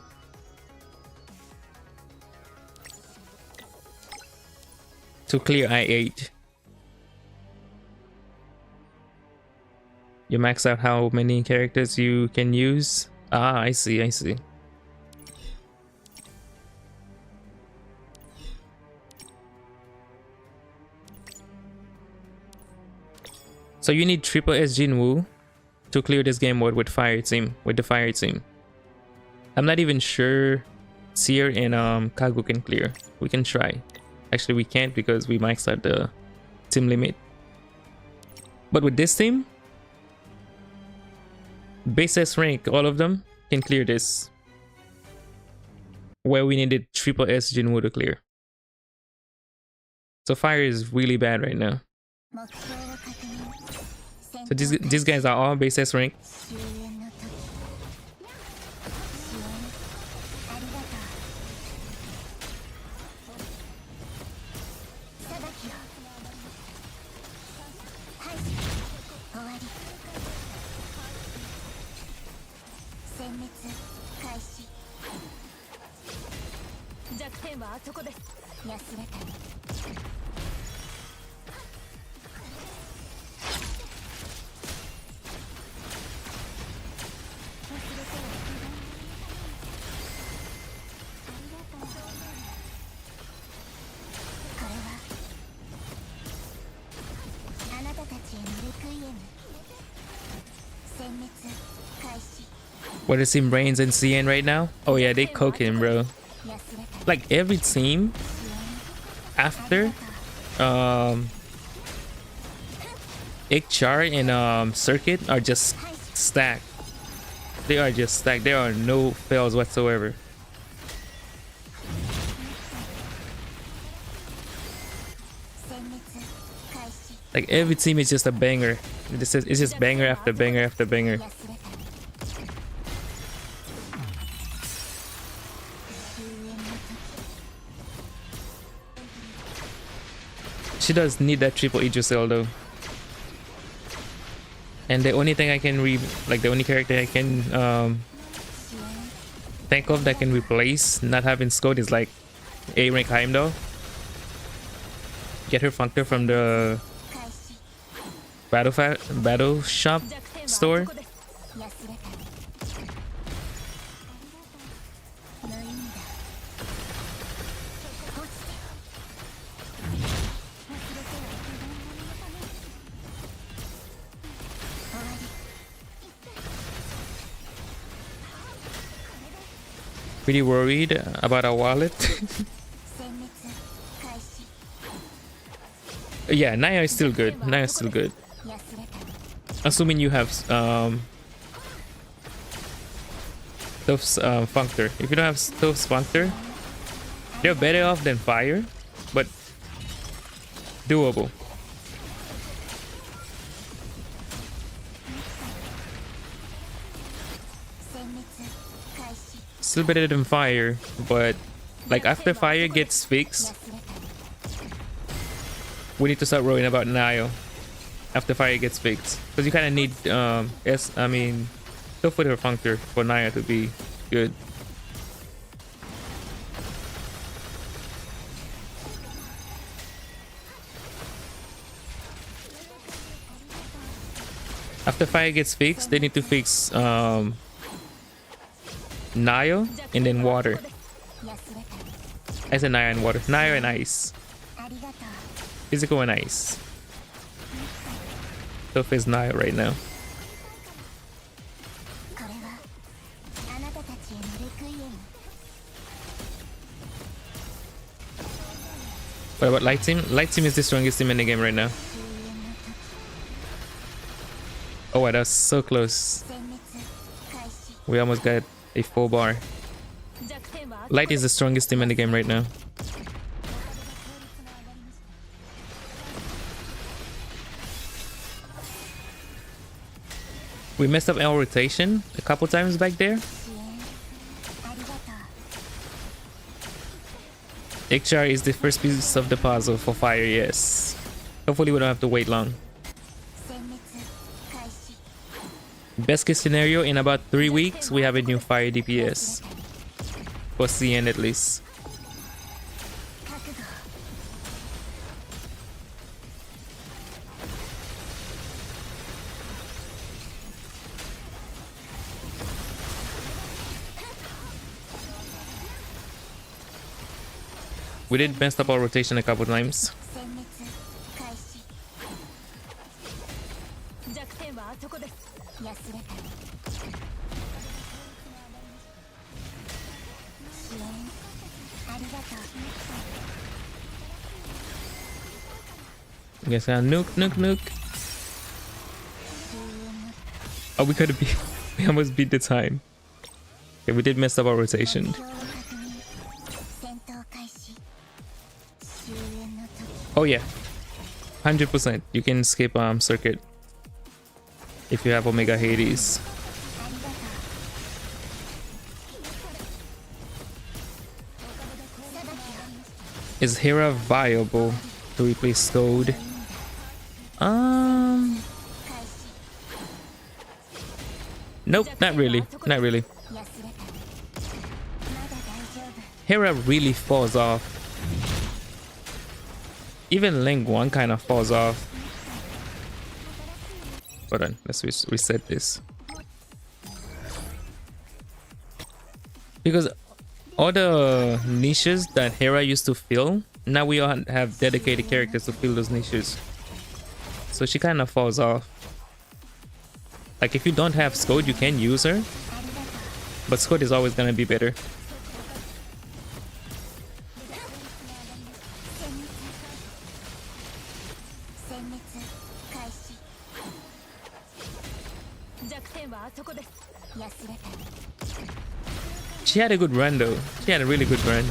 To clear I8. You max out how many characters you can use. Ah, I see, I see. So you need triple S Jinwoo to clear this game mode with the fire team. I'm not even sure Seer and Kagu can clear. We can try. Actually, we can't because we maxed out the team limit. But with this team, base S rank, all of them can clear this. Where we needed triple S Jinwoo to clear. So fire is really bad right now. So these guys are all base S rank. What is Team Brains and CN right now? Oh yeah, they cooking, bro. Like every team after Ikchar and Circuit are just stacked. They are just stacked. There are no fails whatsoever. Like every team is just a banger. It's just banger after banger after banger. She does need that triple Idricil though. And the only thing I can the only character I can think of that can replace not having Scode is like A rank Heimdall. Get her functor from the battle shop store. Pretty worried about our wallet. Yeah, Naya is still good. Naya is still good. Assuming you have Stuff's functor. If you don't have Stuff's functor, they're better off than Fire, but doable. Still better than Fire, but like after Fire gets fixed, we need to start worrying about Nio after Fire gets fixed, because you kind of need Stuff with her functor for Naya to be good. After Fire gets fixed, they need to fix Nio and then Water. I said Nio and Water. Nio and Ice. Physical and Ice. Stuff is Nio right now. What about Light Team? Light Team is the strongest team in the game right now. Oh wow, that's so close. We almost got a full bar. Light is the strongest team in the game right now. We messed up our rotation a couple times back there. XR is the first piece of the puzzle for Fire, yes. Hopefully we don't have to wait long. Best case scenario, in about 3 weeks, we have a new Fire DPS. For CN at least. We did mess up our rotation a couple times. Yes, nuke. Oh, we could have beat. We almost beat the time. Okay, we did mess up our rotation. Oh yeah, 100%. You can skip circuit if you have Omega Hades. Is Hera viable to replace Scode? Nope, not really. Not really. Hera really falls off. Even Ling 1 kind of falls off. Hold on, let's reset this. Because all the niches that Hera used to fill, now we all have dedicated characters to fill those niches. So she kind of falls off. Like if you don't have Scode, you can use her. But Scode is always gonna be better. She had a good run though. She had a really good run.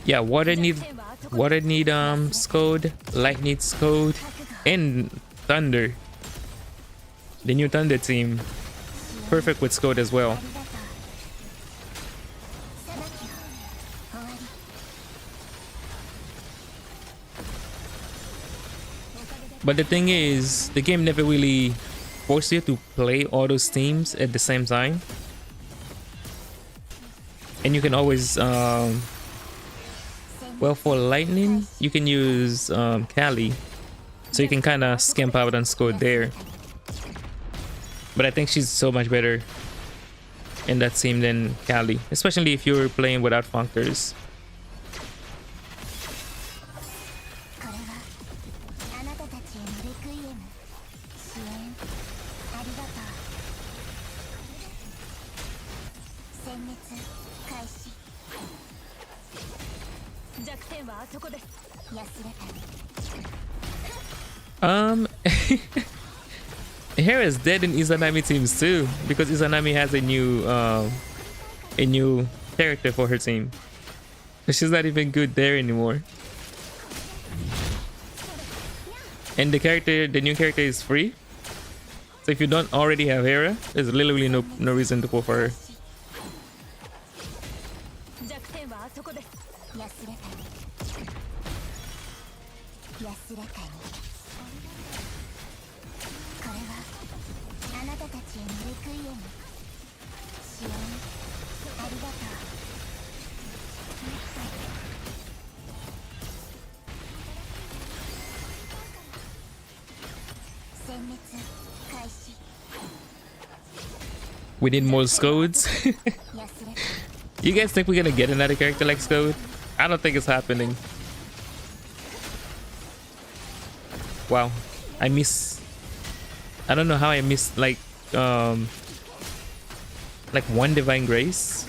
Yeah, water need Scode, light needs Scode, and thunder. The new thunder team, perfect with Scode as well. But the thing is, the game never really forces you to play all those teams at the same time, and you can always well, for lightning, you can use Kali, so you can kind of skimp out on Scode there. But I think she's so much better in that team than Kali, especially if you're playing without Funkers. Hera is dead in Izanami teams too, because Izanami has a new character for her team. She's not even good there anymore. And the new character is free. So if you don't already have Hera, there's literally no reason to go for her. We need more Scodes. You guys think we're gonna get another character like Scode? I don't think it's happening. Wow, I don't know how I missed like one Divine Grace.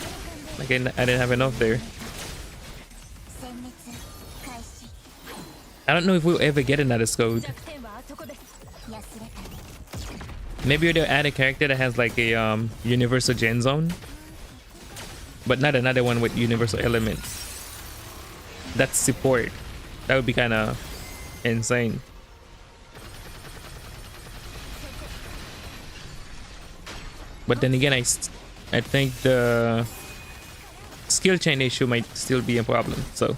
Like I didn't have enough there. I don't know if we'll ever get another Scode. Maybe they'll add a character that has like a universal gen zone, but not another one with universal element. That's support. That would be kind of insane. But then again, I think the skill chain issue might still be a problem, so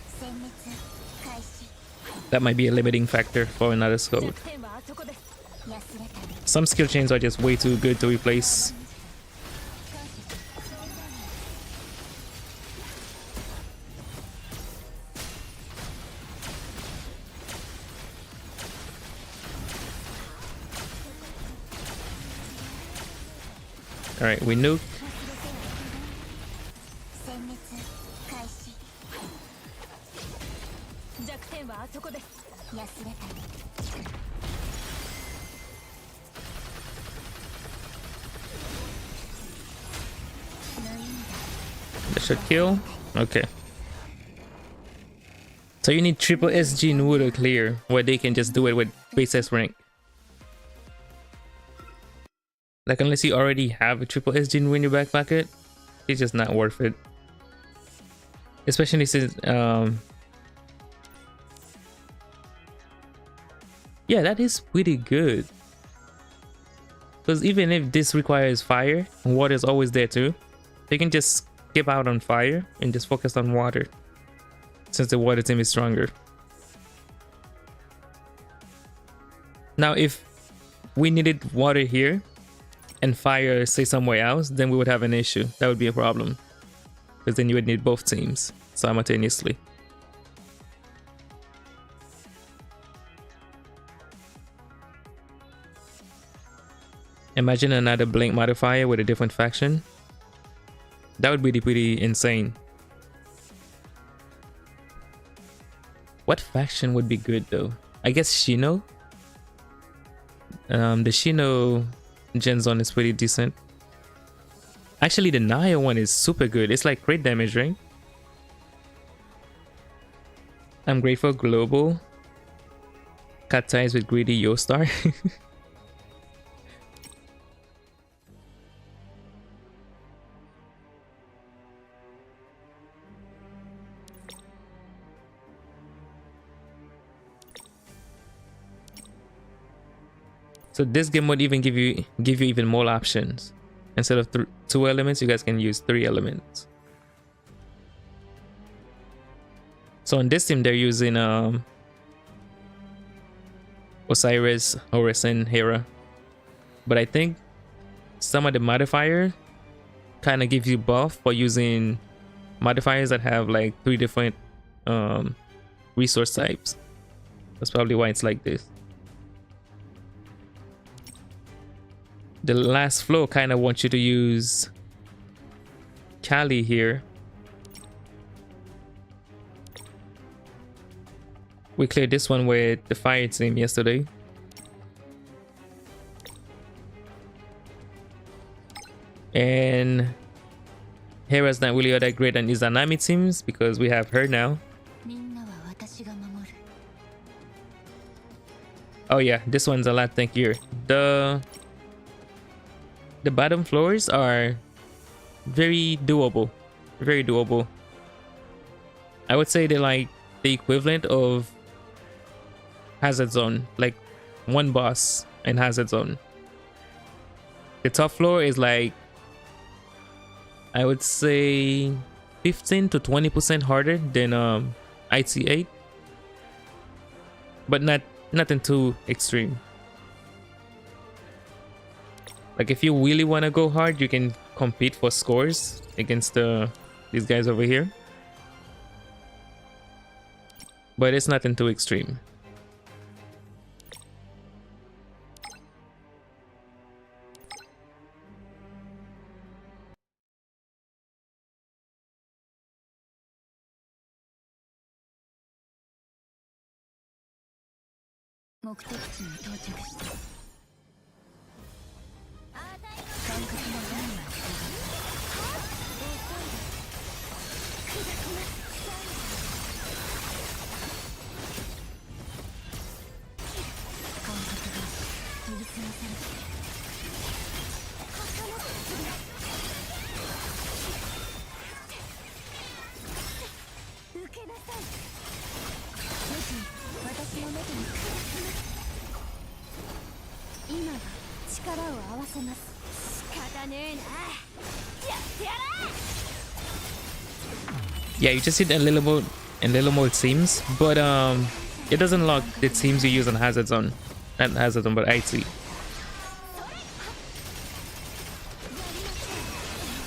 that might be a limiting factor for another Scode. Some skill chains are just way too good to replace. Alright, we nuke. That should kill. Okay. So you need triple SG Nuo to clear, where they can just do it with base S rank. Like unless you already have a triple SG Nuo in your back pocket, it's just not worth it. Especially since yeah, that is pretty good. Because even if this requires fire, water is always there too. They can just skip out on fire and just focus on water, since the water team is stronger. Now if we needed water here and fire say somewhere else, then we would have an issue. That would be a problem, because then you would need both teams simultaneously. Imagine another blink modifier with a different faction. That would be pretty insane. What faction would be good though? I guess Shino. The Shino Gen Zone is pretty decent. Actually, the Naya one is super good. It's like crit damage, right? I'm grateful global. Cut ties with greedy Yo-Star. So this game would even give you even more options. Instead of 2 elements, you guys can use 3 elements. So on this team, they're using Osiris, Horus, and Hera. But I think some of the modifier kind of gives you buff for using modifiers that have like 3 different resource types. That's probably why it's like this. The last flow kind of wants you to use Kali here. We cleared this one with the fire team yesterday. And Hera's not really all that great on Izanami teams because we have her now. Oh yeah, this one's a lot thankier. The bottom floors are very doable. Very doable. I would say they're like the equivalent of Hazard Zone. Like one boss in Hazard Zone. The top floor is like, I would say 15 to 20% harder than IT8. But nothing too extreme. Like if you really want to go hard, you can compete for scores against these guys over here. But it's nothing too extreme. Yeah, you just hit a little more it seems, but it doesn't lock the teams you use on Hazard Zone. Not Hazard Zone, but IT.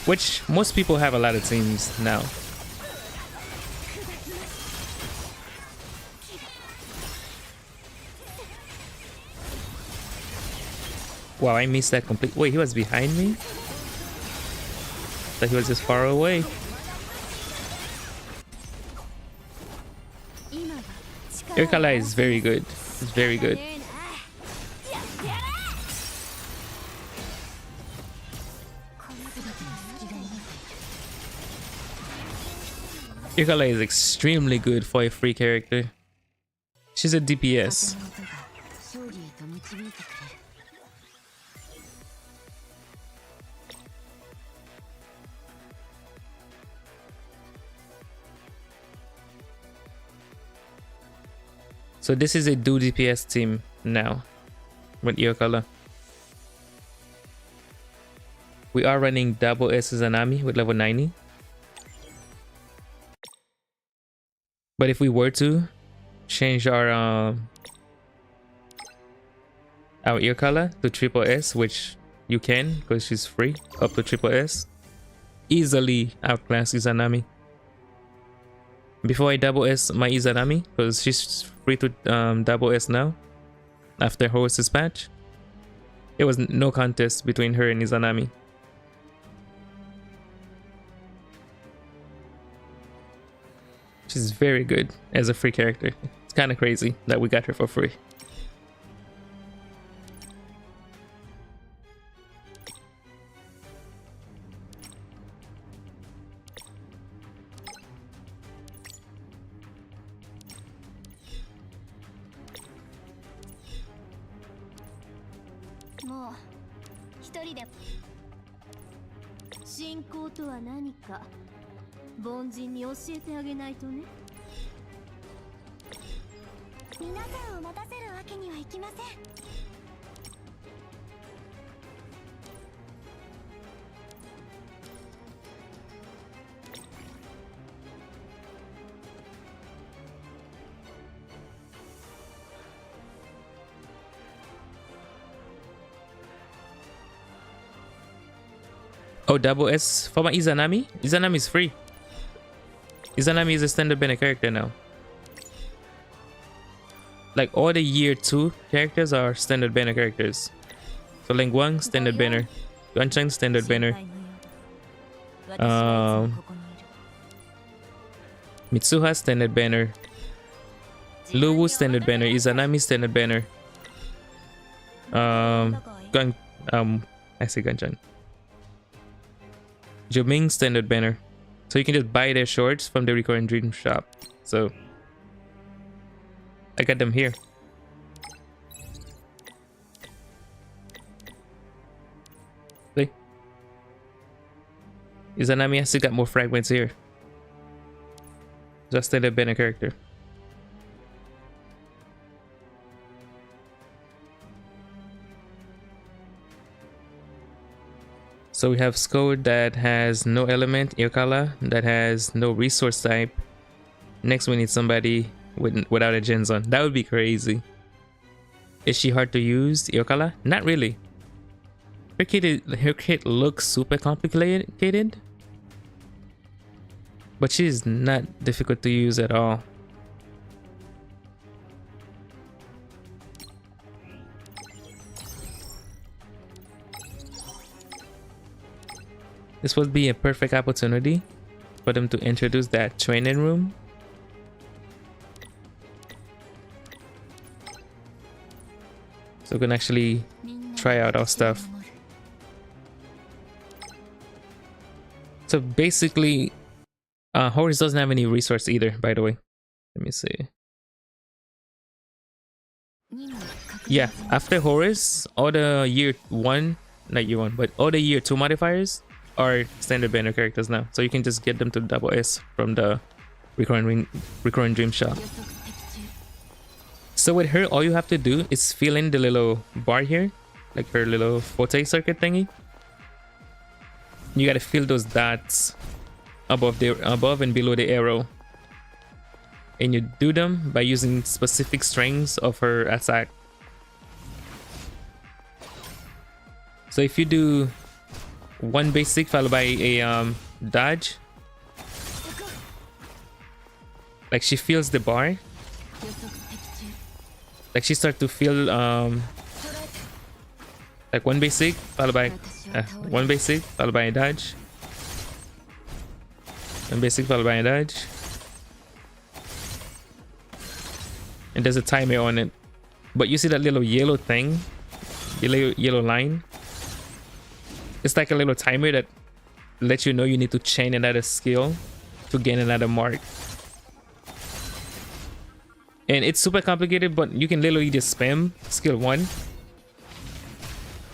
Which most people have a lot of teams now. Wow, I missed that complete. Wait, he was behind me? Thought he was just far away. Irkala is very good. It's very good. Irkala is extremely good for a free character. She's a DPS. So this is a do DPS team now with Irkala. We are running double S Zanami with level 90. But if we were to change our Irkala to triple S, which you can because she's free up to triple S, easily outclass Izanami. Before I double S my Izanami, because she's free to double S now after Horus's patch, it was no contest between her and Izanami. She's very good as a free character. It's kind of crazy that we got her for free. 信仰とは何か凡人に教えてあげないとね。皆さんを待たせるわけにはいきません。Oh, double S for my Izanami? Izanami is free. Izanami is a standard banner character now. Like all the year 2 characters are standard banner characters. So Lingguang, standard banner. Yuancheng, standard banner. Mitsuha, standard banner. Luwu, standard banner. Izanami, standard banner. I say Ganchan. Joming, standard banner. So you can just buy their shorts from the Recurring Dream shop. So I got them here. See? Izanami has still got more fragments here. Just standard banner character. So we have Skod that has no element, Irkala that has no resource type. Next we need somebody without a gen zone. That would be crazy. Is she hard to use, Irkala? Not really. Her kit looks super complicated, but she's not difficult to use at all. This would be a perfect opportunity for them to introduce that training room. So we can actually try out our stuff. So basically, Horus doesn't have any resource either, by the way. Let me see. Yeah, after Horus, all the year 1, not year 1, but all the year 2 modifiers are standard banner characters now, so you can just get them to double S from the Recurring Dream shop. So with her, all you have to do is fill in the little bar here, like her little forte circuit thingy. You gotta fill those dots above and below the arrow, and you do them by using specific strings of her attack. So if you do one basic followed by a dodge, like she feels the bar, like she starts to feel like one basic followed by one basic followed by a dodge, one basic followed by a dodge, and there's a timer on it. But you see that little yellow thing, yellow line? It's like a little timer that lets you know you need to chain another skill to gain another mark. And it's super complicated, but you can literally just spam skill 1.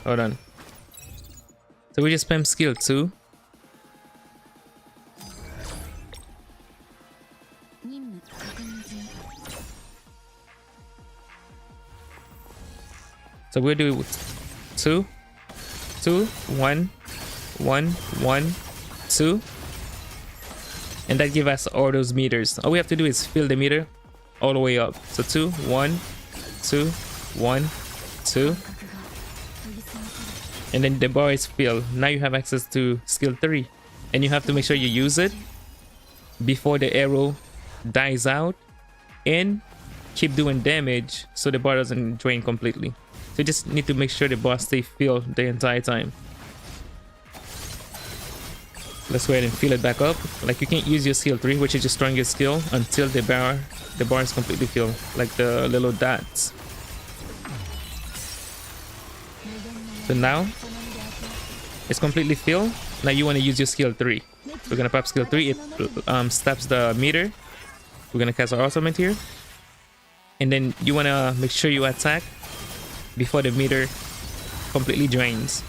Hold on. So we just spam skill 2. So we'll do 2, 2, 1, 1, 1, 2. And that gives us all those meters. All we have to do is fill the meter all the way up. So 2, 1, 2, 1, 2. And then the bar is filled. Now you have access to skill 3. And you have to make sure you use it before the arrow dies out. And keep doing damage so the bar doesn't drain completely. So you just need to make sure the bar stays filled the entire time. Let's go ahead and fill it back up. Like you can't use your skill 3, which is your strongest skill, until the bar is completely filled, like the little dots. So now it's completely filled. Now you want to use your skill 3. We're gonna pop skill 3. It stops the meter. We're gonna cast our ultimate here, and then you wanna make sure you attack before the meter completely drains.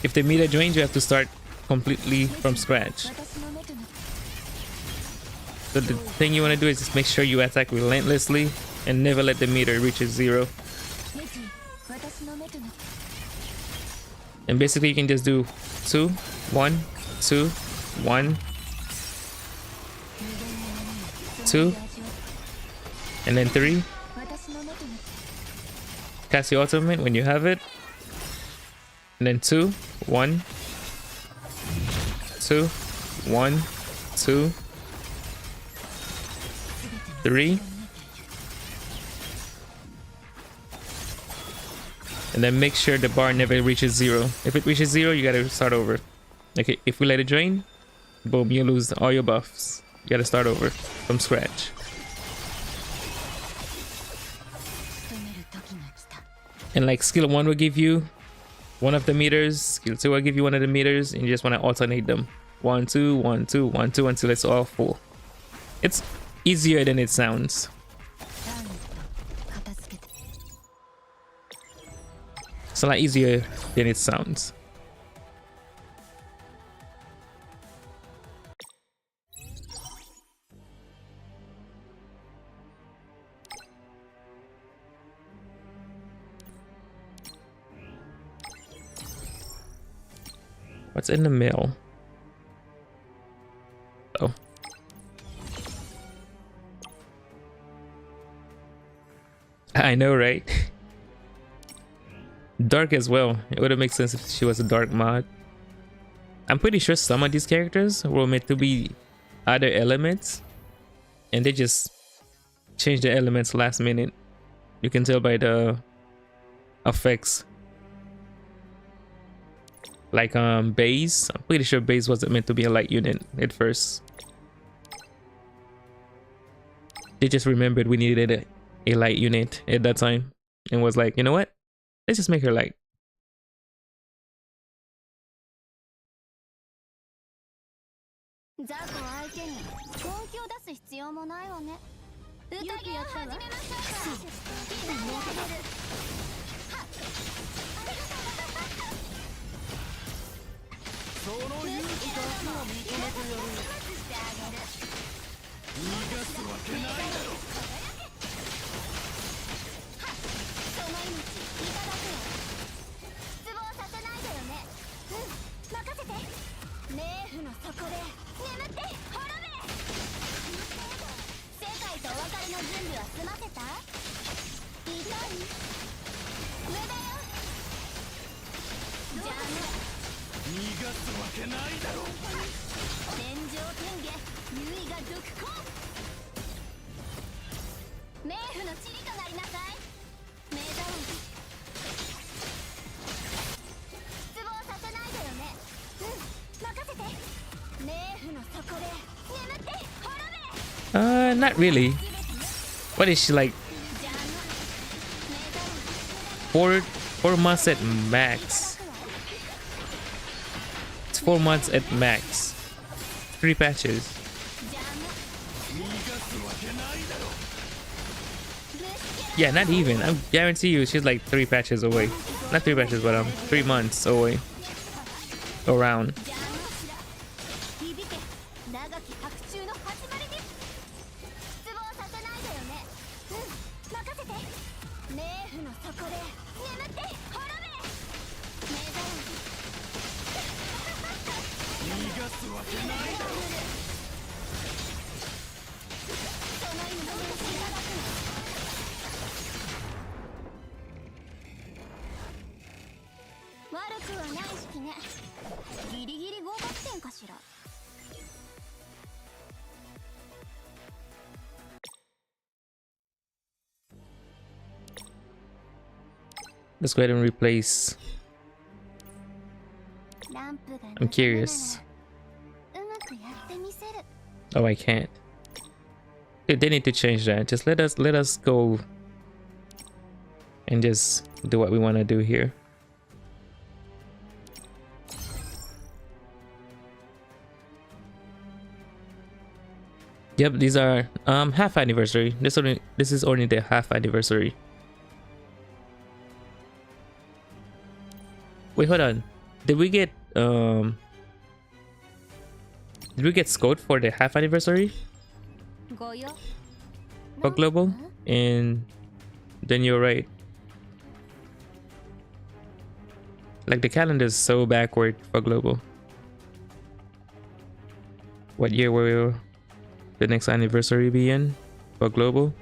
If the meter drains, you have to start completely from scratch. So the thing you want to do is just make sure you attack relentlessly and never let the meter reach zero. And basically you can just do 2, 1, 2, 1, 2, and then 3. Cast your ultimate when you have it. And then 2, 1, 2, 1, 2, 3. And then make sure the bar never reaches 0. If it reaches 0, you gotta start over. Okay, if we let it drain, boom, you lose all your buffs. You gotta start over from scratch. And like skill 1 will give you one of the meters, skill 2 will give you one of the meters, and you just want to alternate them. 1, 2, 1, 2, 1, 2 until it's all full. It's easier than it sounds. It's a lot easier than it sounds. What's in the mail? Oh. I know, right? Dark as well. It would have made sense if she was a dark mod. I'm pretty sure some of these characters were meant to be other elements, and they just changed the elements last minute. You can tell by the effects. Like Base, I'm pretty sure Base wasn't meant to be a light unit at first. They just remembered we needed a light unit at that time and was like, you know what? Let's just make her light. その勇気だけは認めてやる。逃がすわけないだろ。その命いただくよ。失望させないでよね。任せて。冥府の底で眠って滅べ。世界とお別れの準備は済ませた？痛い？上だよ。邪魔。 逃がすわけないだろう。天上天下、唯我独行。冥府の塵となりなさい。名座王。失望させないでよね。任せて。冥府の底で眠って滅べ。Not really. What is she like? 4 months at max. 4 months at max. 3 patches. Yeah, not even. I guarantee you she's like 3 patches away. Not 3 patches, but 3 months away. Around. Let's go ahead and replace. I'm curious. Oh, I can't. Dude, they need to change that. Just let us go and just do what we want to do here. Yep, these are half anniversary. This is only the half anniversary. Wait, hold on. Did we get Scode for the half anniversary for global? And then you're right. Like the calendar is so backward for global. What year will the next anniversary be in for global?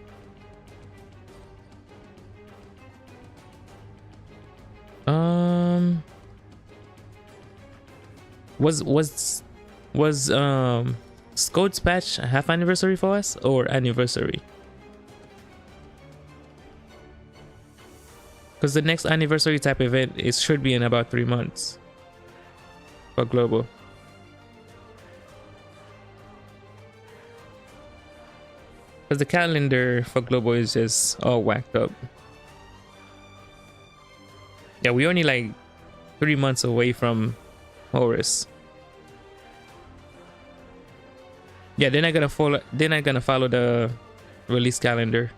Was Scode's patch a half anniversary for us or anniversary? Because the next anniversary type event should be in about 3 months for global. Because the calendar for global is just all whacked up. Yeah, we're only like 3 months away from Horus. Yeah, they're not gonna follow the release calendar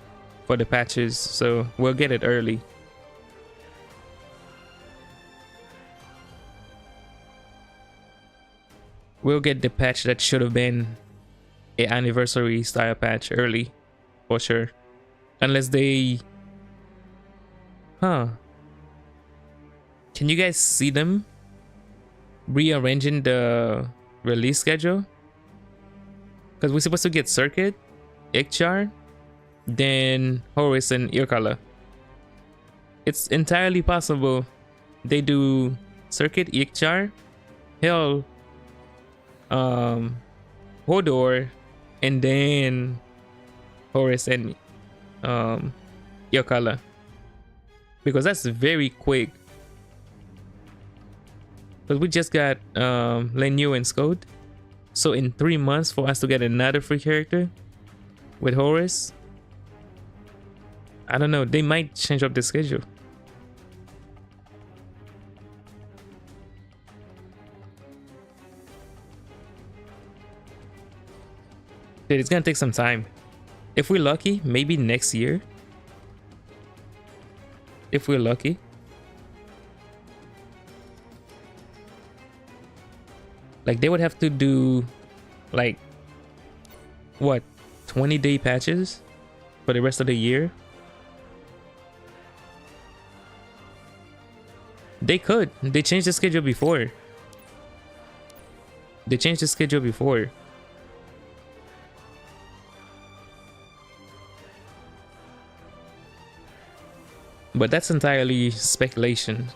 for the patches, so we'll get it early. We'll get the patch that should have been an anniversary style patch early, for sure. Unless they... Huh. Can you guys see them rearranging the release schedule? Because we're supposed to get Circuit, Ikchar, then Horus and Irkala. It's entirely possible they do Circuit, Ikchar, Hell, Hodor, and then Horus and Irkala. Because that's very quick. Because we just got Lenyu and Scode. So in 3 months for us to get another free character with Horus, I don't know. They might change up the schedule. Dude, it's gonna take some time. If we're lucky, maybe next year. If we're lucky. Like they would have to do like what, 20-day patches for the rest of the year. They could. They changed the schedule before. They changed the schedule before. But that's entirely speculation.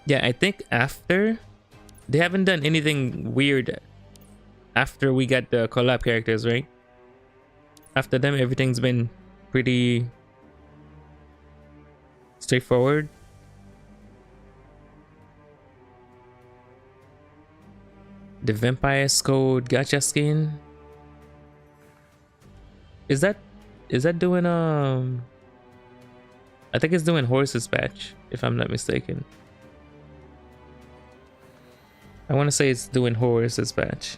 Yeah, I think after they haven't done anything weird after we got the collab characters, right? After them, everything's been pretty straightforward. The Vampire Code gacha skin. Is that doing I think it's doing Horse's patch, if I'm not mistaken. I want to say it's doing Horus's patch.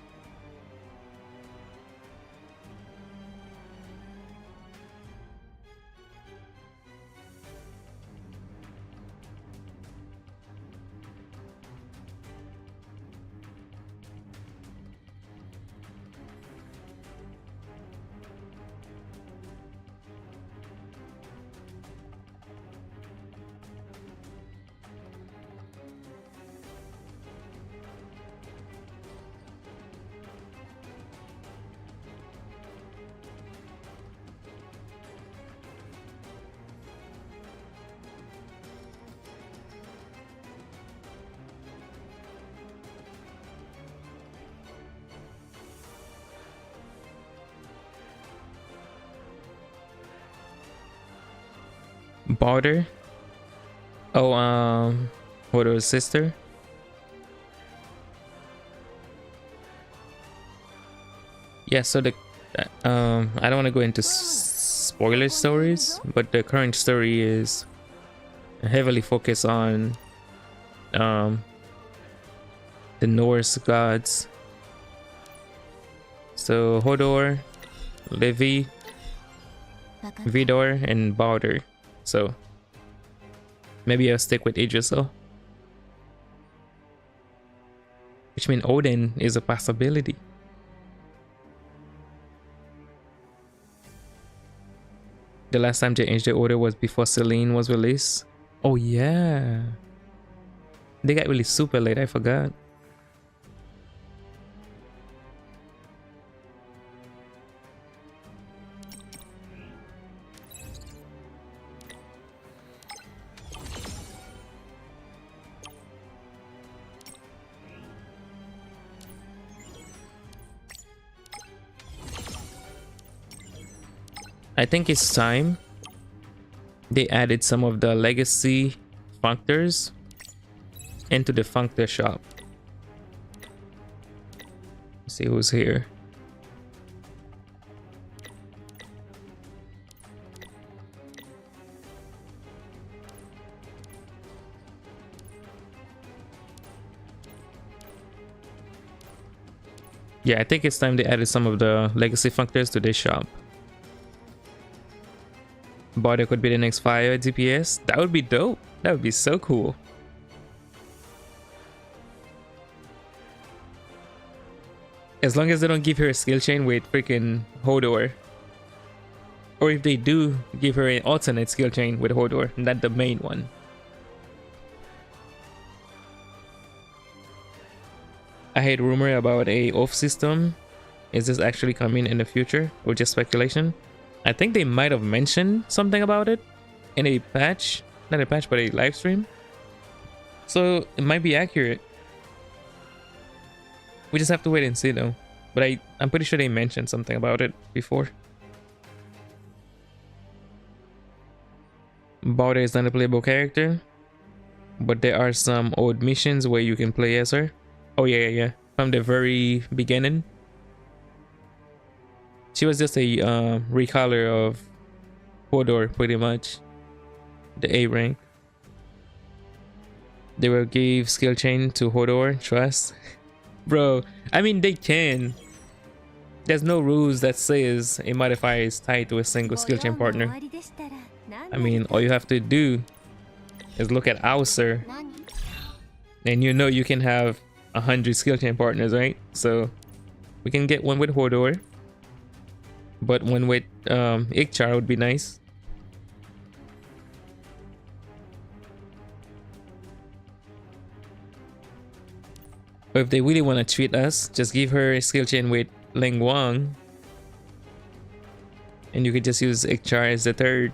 Barter. Oh, what was sister? Yeah, so the I don't want to go into spoiler stories, but the current story is heavily focused on the Norse gods. So Hodor, Levi, 分かった。 Vidor, and Balder. So maybe I'll stick with Idrisil. Which means Odin is a possibility. The last time they changed the order was before Celine was released. Oh yeah. They got really super late, I forgot. I think it's time they added some of the legacy functors into the functor shop. Let's see who's here. Yeah, I think it's time they added some of the legacy functors to this shop. Bardock could be the next fire DPS. That would be dope. That would be so cool. As long as they don't give her a skill chain with freaking Hodor. Or if they do give her an alternate skill chain with Hodor, not the main one. I heard rumor about a off system. Is this actually coming in the future or just speculation? I think they might have mentioned something about it in a patch, not a patch, but a live stream. So it might be accurate. We just have to wait and see though. But I'm pretty sure they mentioned something about it before. Balder is not a playable character, but there are some old missions where you can play as her. Oh yeah. From the very beginning. She was just a recolor of Hodor, pretty much. The A rank. They will give skill chain to Hodor, trust. Bro, I mean they can. There's no rules that says a modifier is tied to a single skill chain partner. I mean, all you have to do is look at Auser, and you know you can have 100 skill chain partners, right? So we can get one with Hodor. But one with Ikchar would be nice. Or if they really want to treat us, just give her a skill chain with Ling Wang. And you could just use Ikchar as the third.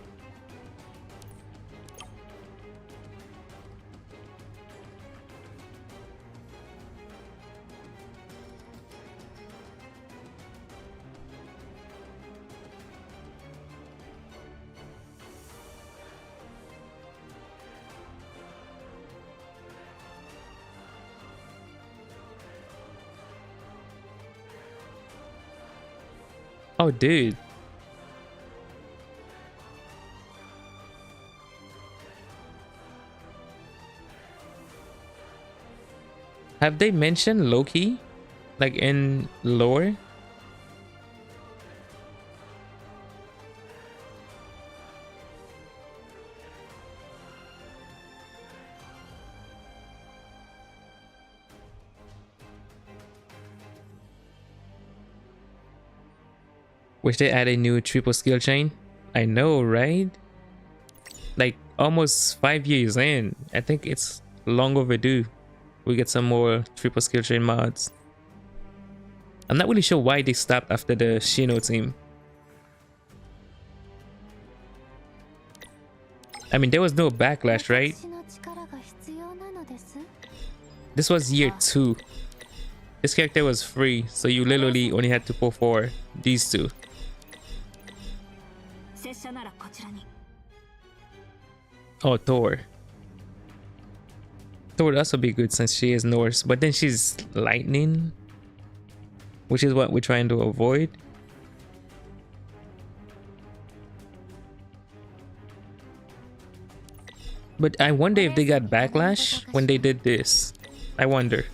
Oh, dude. Have they mentioned Loki? Like in lore? Wish they add a new triple skill chain. I know, right? Like almost 5 years in. I think it's long overdue. We get some more triple skill chain mods. I'm not really sure why they stopped after the Shino team. I mean, there was no backlash, right? This was year 2. This character was free, so you literally only had to pull for these two. Oh, Thor. Thor would also be good since she is Norse, but then she's lightning, which is what we're trying to avoid. But I wonder if they got backlash when they did this. I wonder.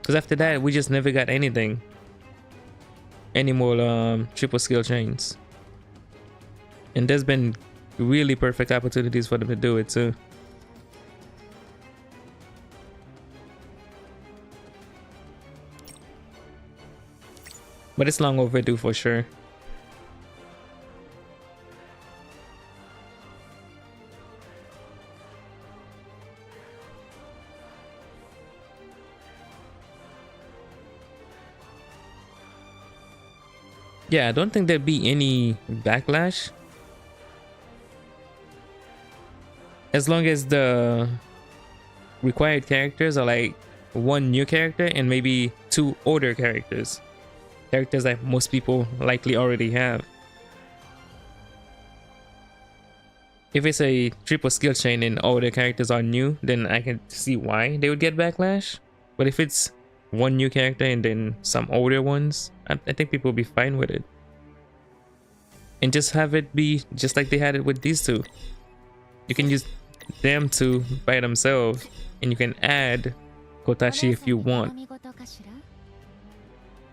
Because after that, we just never got anything. Any more triple skill chains. And there's been really perfect opportunities for them to do it too. But it's long overdue for sure. Yeah, I don't think there'd be any backlash. As long as the required characters are like one new character and maybe two older characters. Characters that most people likely already have. If it's a triple skill chain and all the characters are new, then I can see why they would get backlash. But if it's one new character and then some older ones, I think people will be fine with it. And just have it be just like they had it with these two. You can use them two by themselves and you can add Kotachi if you want.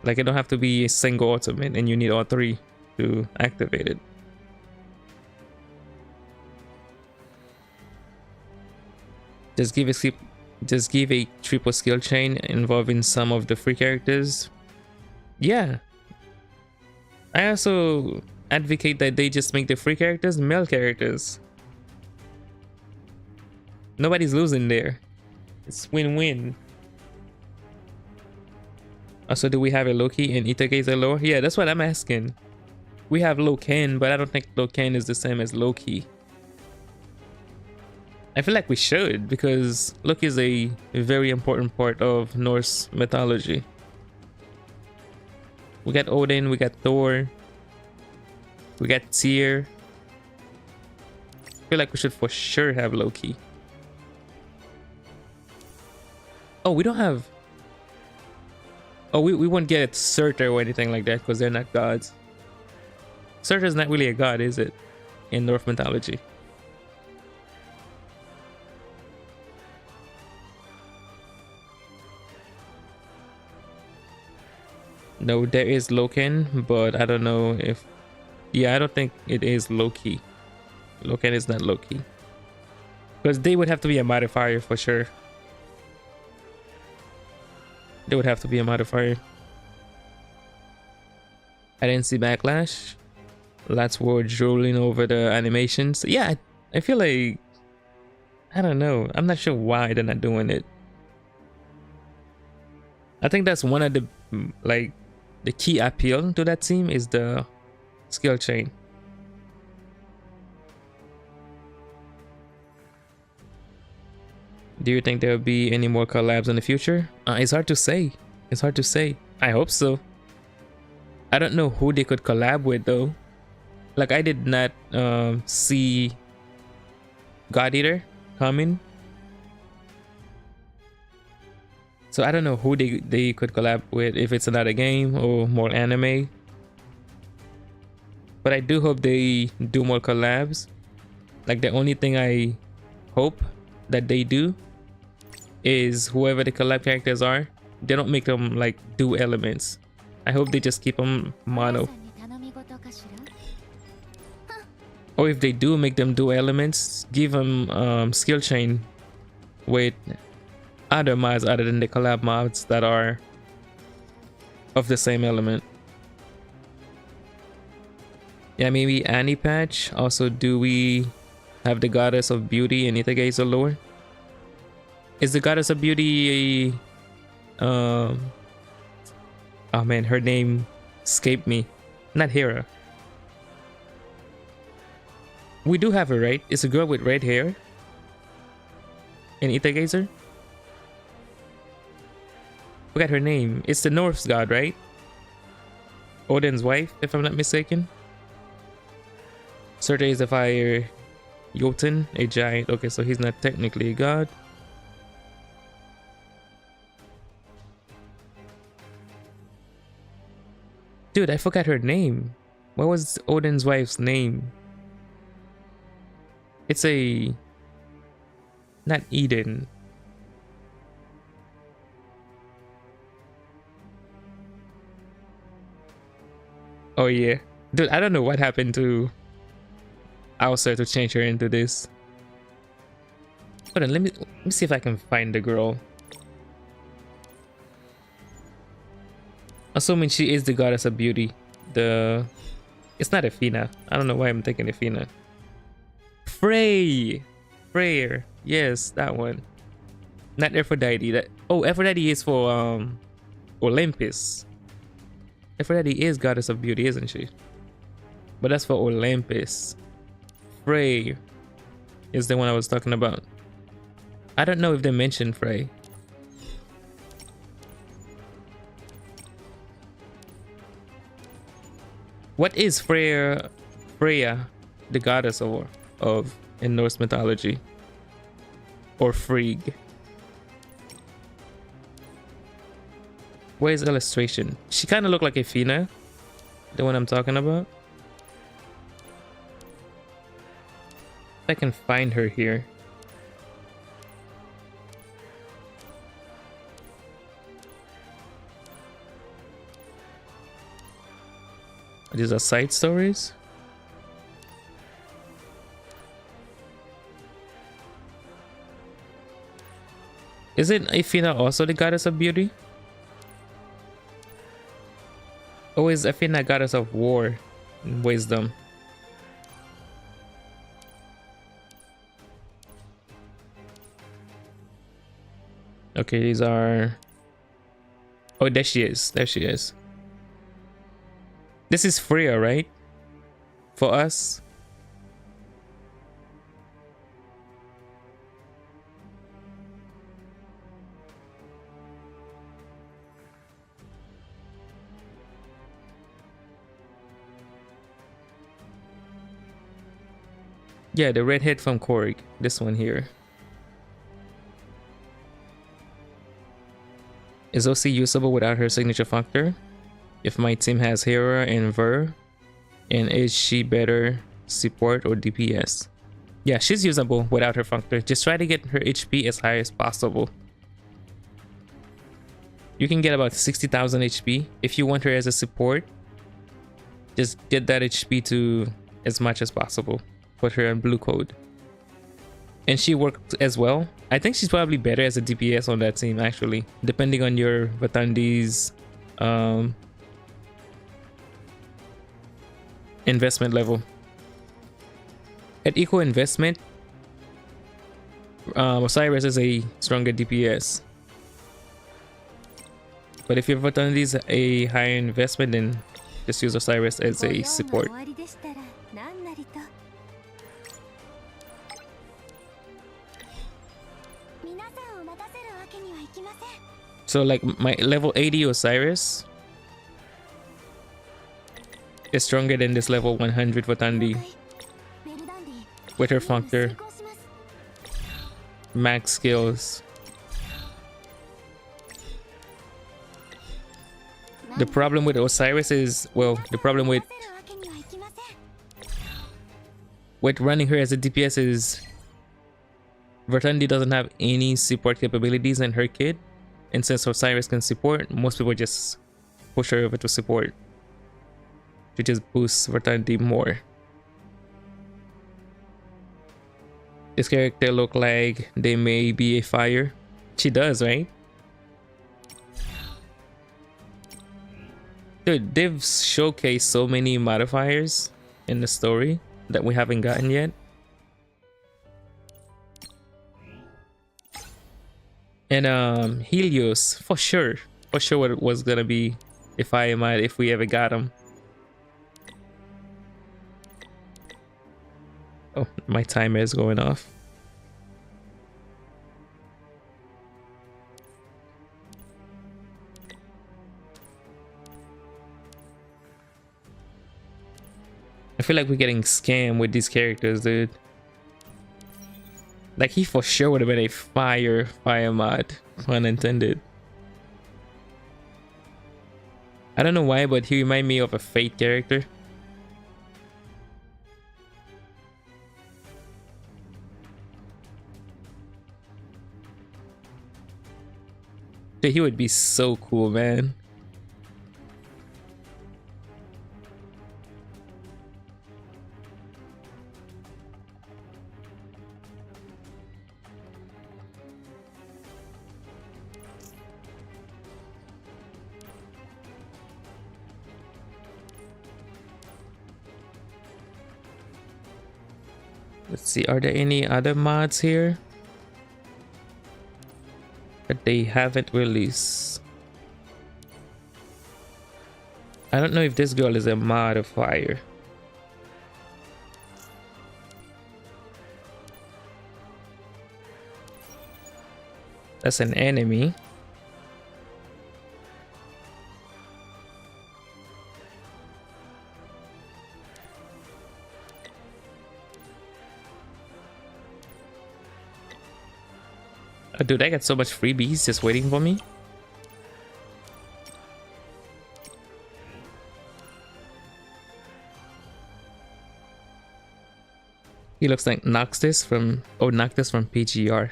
Like it don't have to be a single ultimate and you need all three to activate it. Just give a triple skill chain involving some of the free characters. Yeah. I also advocate that they just make the free characters male characters. Nobody's losing there. It's win-win. Also, do we have a Loki and Aether Gazer lore? Yeah, that's what I'm asking. We have Loken, but I don't think Loken is the same as Loki. I feel like we should, because Loki is a very important part of Norse mythology. We got Odin, we got Thor, we got Tyr. I feel like we should for sure have Loki. Oh, we don't have... Oh, we won't get Surtur or anything like that because they're not gods. Surtur is not really a god, is it? In Norse mythology. No, there is Loken, but I don't know if... Yeah, I don't think it is Loki. Loken is not Loki. Because they would have to be a modifier for sure. They would have to be a modifier. I didn't see backlash. Lots were drooling over the animations. Yeah, I feel like... I don't know. I'm not sure why they're not doing it. I think that's one of the... like... the key appeal to that team is the skill chain. Do you think there will be any more collabs in the future? It's hard to say. It's hard to say. I hope so. I don't know who they could collab with though. Like I did not see God Eater coming. So I don't know who they could collab with, if it's another game or more anime. But I do hope they do more collabs. Like the only thing I hope that they do is whoever the collab characters are, they don't make them like do elements. I hope they just keep them mono. Or if they do make them do elements, give them skill chain with other mods other than the collab mods that are of the same element. Yeah, maybe Annie patch. Also, do we have the Goddess of Beauty and Aether Gazer lore? Is the Goddess of Beauty a... oh man, her name escaped me. Not Hera. We do have her, right? It's a girl with red hair in Aether Gazer. Forgot her name. It's the Norse god, right? Odin's wife, if I'm not mistaken. Surtur is a fire. Jotun, a giant. Okay, so he's not technically a god. Dude, I forgot her name. What was Odin's wife's name? It's a... not Eden. Oh yeah. Dude, I don't know what happened to Auser to change her into this. Hold on, let me see if I can find the girl. Assuming she is the goddess of beauty. It's not Athena. I don't know why I'm thinking Athena. Freyr. Yes, that one. Not Aphrodite. Aphrodite is for Olympus. Aphrodite is goddess of beauty, isn't she? But that's for Olympus. Frey is the one I was talking about. I don't know if they mentioned Frey. What is Freya, the goddess of in Norse mythology? Or Frigg? Where's illustration? She kind of looked like Athena, the one I'm talking about. If I can find her here. These are side stories. Isn't Athena also the goddess of beauty? Or is Athena goddess of war and wisdom? Okay, these are... Oh, there she is. There she is. This is Freya, right? For us. Yeah, the redhead from Korg. This one here. Is OC usable without her signature factor? If my team has Hera and Ver, and is she better support or DPS? Yeah, she's usable without her factor. Just try to get her HP as high as possible. You can get about 60,000 HP. If you want her as a support, just get that HP to as much as possible. Put her on blue code. And she worked as well. I think she's probably better as a DPS on that team, actually, depending on your Vatandi's investment level. At equal investment, Osiris is a stronger DPS. But if your Vatandi is a higher investment, then just use Osiris as a support. So like my level 80 Osiris is stronger than this level 100 Vatandi with her factor, max skills. The problem with Osiris is, well, the problem with running her as a DPS is Vatandi doesn't have any support capabilities in her kit, and since Osiris can support, most people just push her over to support to just boost Vatandi more. This character look like they may be a fire. She does, right? Dude, they've showcased so many modifiers in the story that we haven't gotten yet. And Helios, for sure what was gonna be if we ever got him. Oh, my timer is going off. I feel like we're getting scammed with these characters, dude. Like, he for sure would have been a fire mod, pun intended. I don't know why, but he reminded me of a Fate character. Dude, he would be so cool, man. Let's see, are there any other mods here that they haven't released? I don't know if this girl is a modifier. That's an enemy. Oh, dude, I got so much freebies just waiting for me. He looks like Noctis from PGR.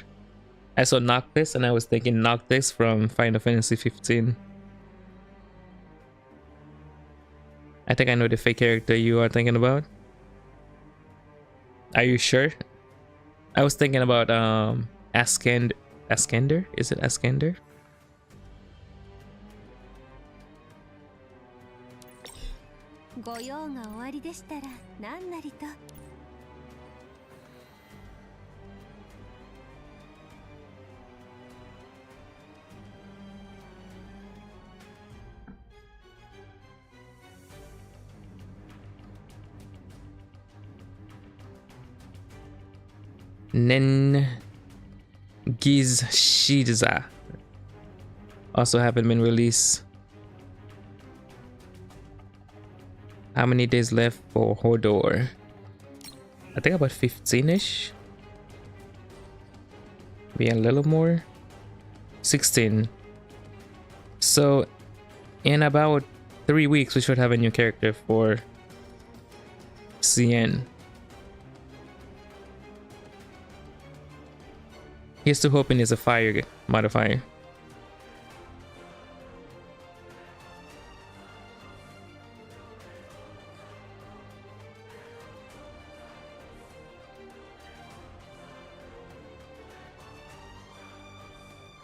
I saw Noctis and I was thinking Noctis from Final Fantasy 15. I think I know the fake character you are thinking about. Are you sure? I was thinking about Askander. Is it Askander? ご用が終わりでしたら何なりと。Gizshiza also haven't been released. How many days left for Hodor? I think about 15-ish. Maybe a little more. 16. So in about 3 weeks we should have a new character for CN. Here's to hoping it's a fire modifier.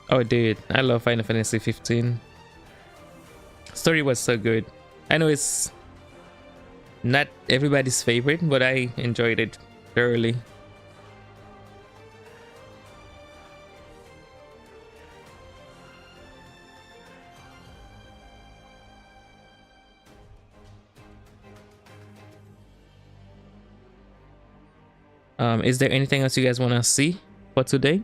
Oh dude, I love Final Fantasy 15. Story was so good. I know it's not everybody's favorite, but I enjoyed it thoroughly. Is there anything else you guys want to see for today?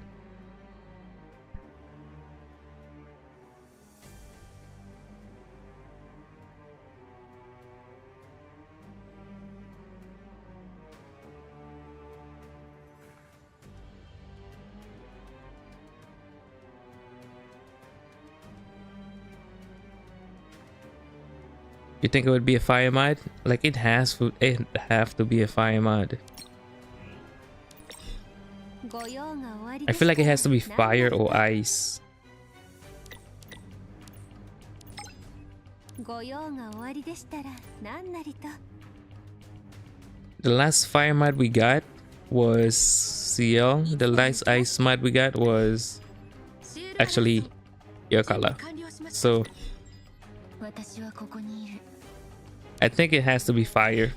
You think it would be a fire mod? Like it have to be a fire mod. I feel like it has to be fire or ice. The last fire mod we got was CL. The last ice mod we got was actually Yakala. So I think it has to be fire.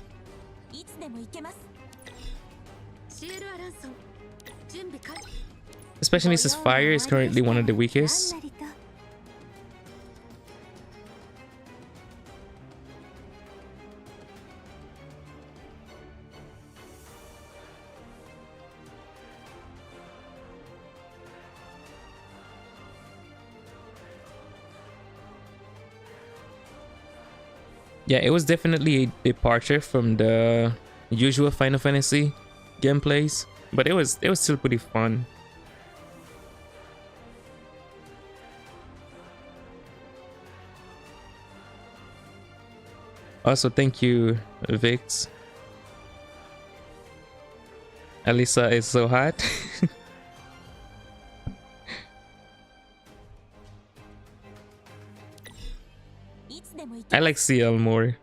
Especially since fire is currently one of the weakest. Yeah, it was definitely a departure from the usual Final Fantasy gameplays, but it was still pretty fun. Also, thank you, Vix. Alisa is so hot. I like CL more.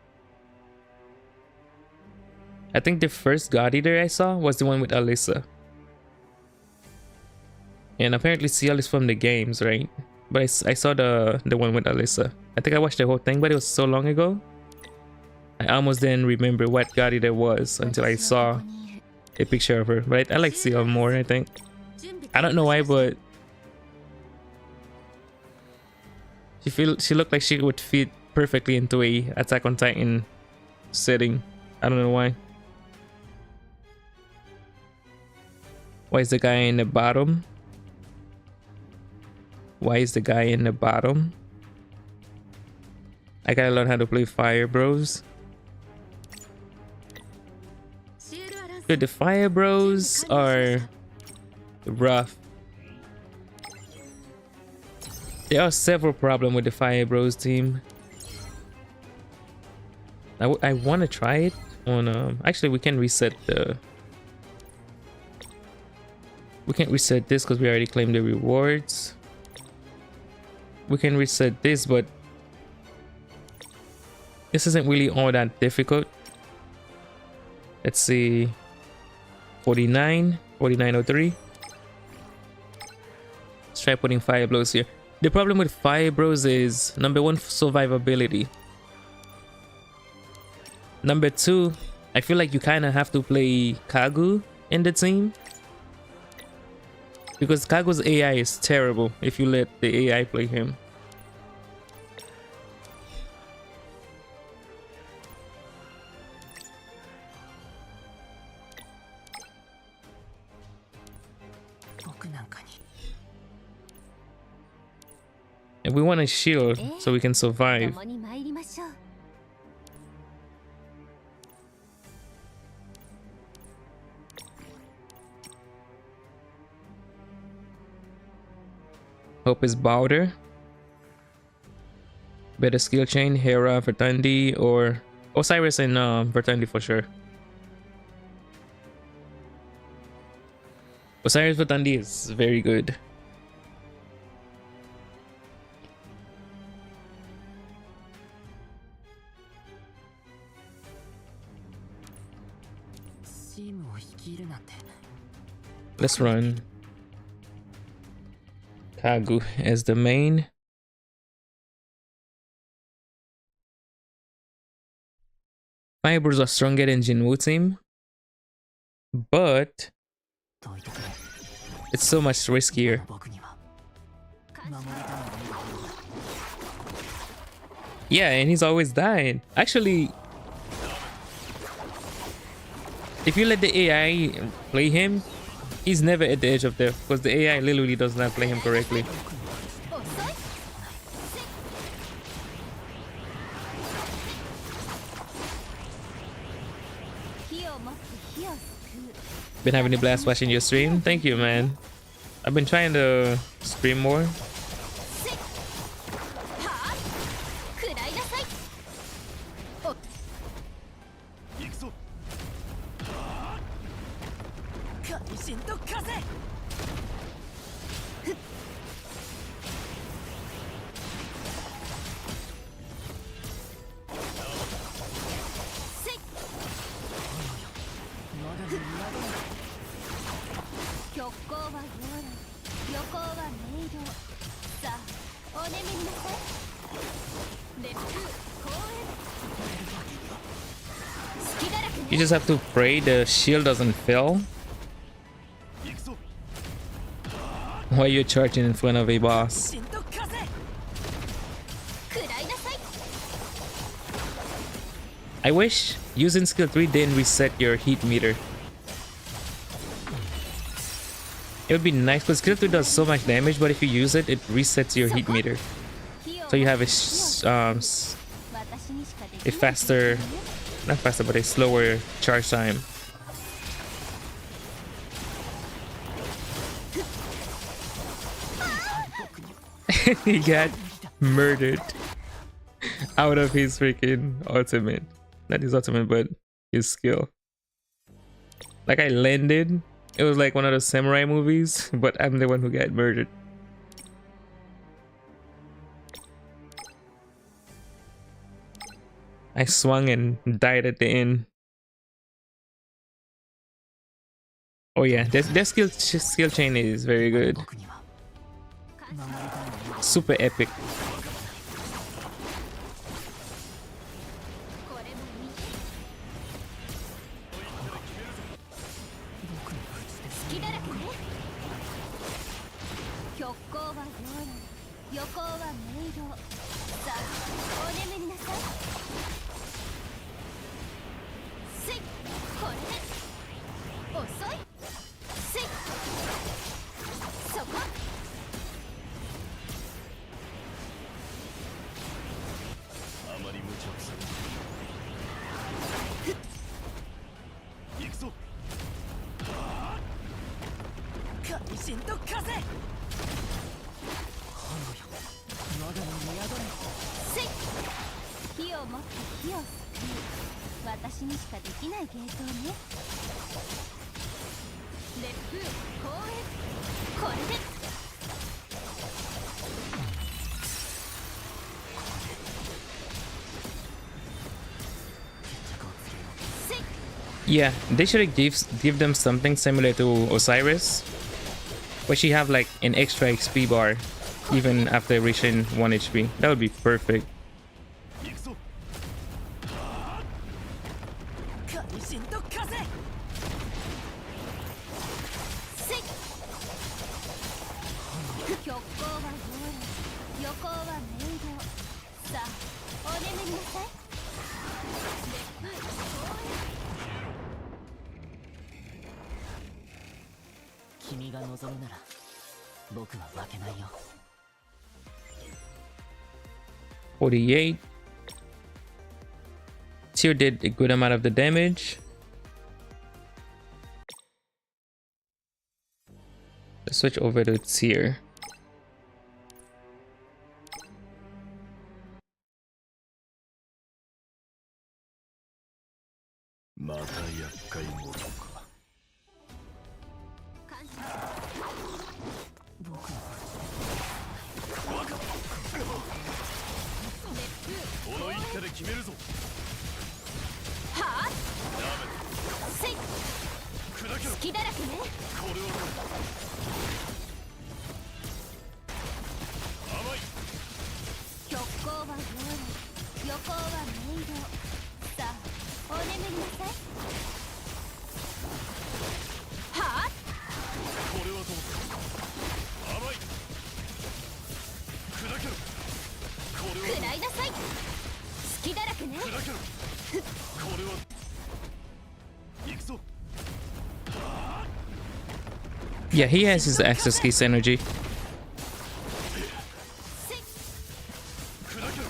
I think the first God Eater I saw was the one with Alisa. And apparently CL is from the games, right? But I saw the one with Alisa. I think I watched the whole thing, but it was so long ago. I almost didn't remember what God Eater was until I saw a picture of her, but I like Seal more, I think. I don't know why, but she looked like she would fit perfectly into a Attack on Titan setting. I don't know why. Why is the guy in the bottom? Why is the guy in the bottom? I gotta learn how to play Fire Bros. Dude, the Fire Bros are rough. There are several problems with the Fire Bros team. I want to try it on actually we can reset the we can't reset this because we already claimed the rewards. We can reset this, but this isn't really all that difficult. Let's see. 4903. Let's try putting Fire Bros here. The problem with Fire Bros is number one, survivability. Number two, I feel like you kind of have to play Kagu in the team, because Kagu's AI is terrible if you let the AI play him. And we want a shield so we can survive. Hope is Bowder. Better skill chain, Hera, Vertandi, or Osiris and Vertandi for sure. Osiris Vertandi is very good. Let's run Kagu as the main. Fibers are stronger than Jinwoo team, but it's so much riskier. Yeah, and he's always dying. Actually, if you let the AI play him, he's never at the edge of death because the AI literally does not play him correctly. Been having a blast watching your stream. Thank you, man. I've been trying to stream more. You just have to pray the shield doesn't fail while you're charging in front of a boss. I wish using skill 3 didn't reset your heat meter. It would be nice because skill 3 does so much damage, but if you use it, it resets your heat meter. So you have a faster, not faster, but a slower charge time. He got murdered out of his freaking ultimate. Not his ultimate, but his skill. Like I landed. It was like one of those samurai movies, but I'm the one who got murdered. I swung and died at the end. Oh yeah, their skill chain is very good. Super epic. 横は明瞭。さあお眠りなさい。せい、これで遅い。せい、そこ。あまり無茶苦茶に行くぞ。会心と風。炎よ、我がの宮殿。せい、火を持って火を救う。私にしかできない芸当ね。烈風光栄、これで。せい、 Yeah, they should give them something similar to Osiris, where she have like an extra XP bar even after reaching 1 HP. That would be perfect. 行くぞ。会心と風。せい、極光は豪栄、横は明瞭。さあお眠りなさい。烈風光栄。君が望むなら僕は負けないよ。 48. Tyr did a good amount of the damage. Let's switch over to Tyr. また厄介者か。感謝。僕のこの一手で決めるぞ。はあ、ダメせい、だ。砕けろ。隙だらけね。これを甘い。極光は豪栄、横は明瞭。さあお眠りなさい。はあ、これはどうか。甘い。砕けろ。これは食らいなさい。隙だらけね。砕けろ。これは行くぞ。 Yeah, he has his access keys energy. せい、砕けろ。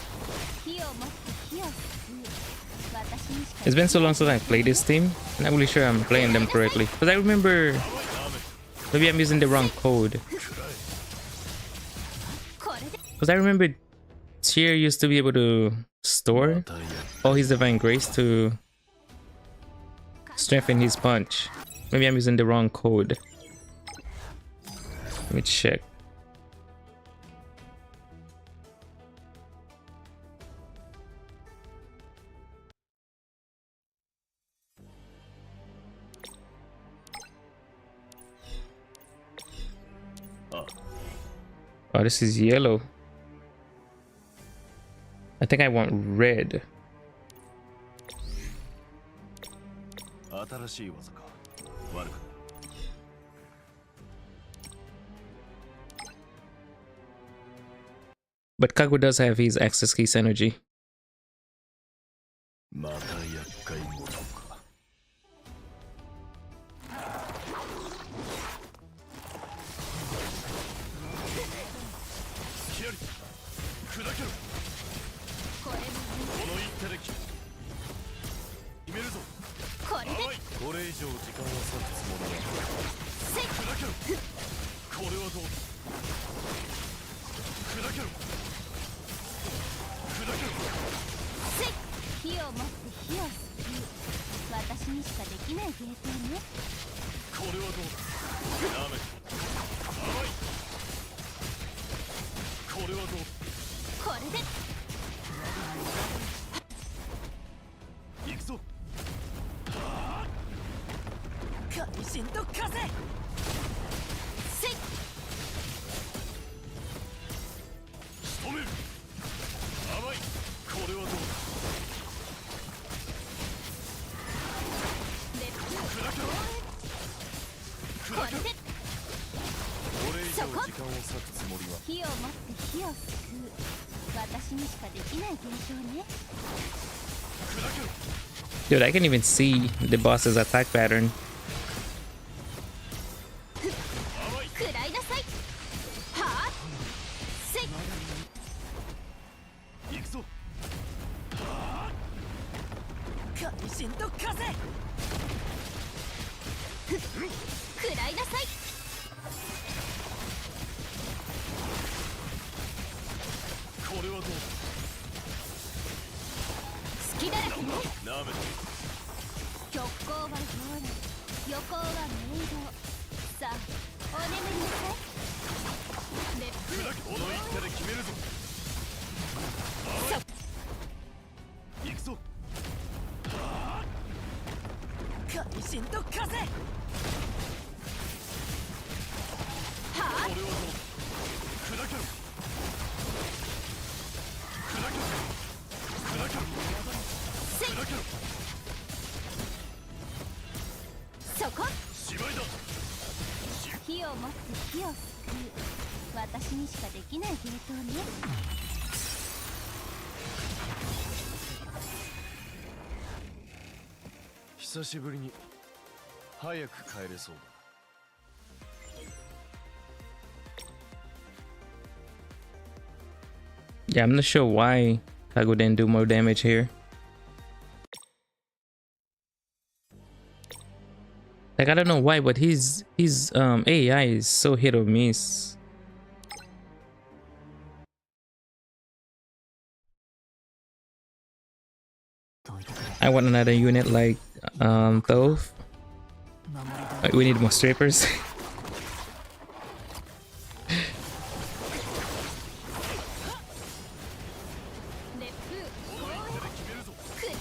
火を持って火を救う。私にしか It's been so long since I played this team. I'm not really sure I'm playing them correctly. Because I remember maybe I'm using the wrong code. これで。 Because I remember Tyr used to be able to store all his divine grace to strengthen his punch. Maybe I'm using the wrong code. Let me check. Oh, this is yellow. I think I want red. 新しい技か。悪くない。 But Kagu does have his access keys energy. また厄介者か。ヒアリ、砕けろ。これもこの一手で決めるぞ。これで。甘い。これ以上時間を割くつもりは。せい、砕けろ。これはどうだ。砕けろ。砕けろ。せい、火を持って火を救う。私にしかできない芸当ね。これはどうだ。ダメ。甘い。これはどうだ。これで。行くぞ。会心と風。せい、仕留める。甘い。これはどうだ。烈風砕けろ。そこ時間を割くつもりは。火を持って火を救う私にしかできない現象ね。 Dude, I can even see the boss's attack pattern. 食らいなさい。はあせい行くぞ。怪人と風。食らいなさい。これはどう隙だらけね。だ。なめて極光はゴール、横は明道。さあお眠りなさい。熱風この一手で決めるぞ。行くぞ。怪人と風。はあこれはどうだ。砕けろ。砕けろ。砕けろ。せい砕けろ。そこ芝居だ。火を持って火を救う私にしかできない芸当ね。久しぶりに早く帰れそうだ。Yeah, I'm not sure why Kago didn't do more damage here. Like, I don't know why, but his AI is so hit or miss. I want another unit like Thove. We need more strippers. 熱風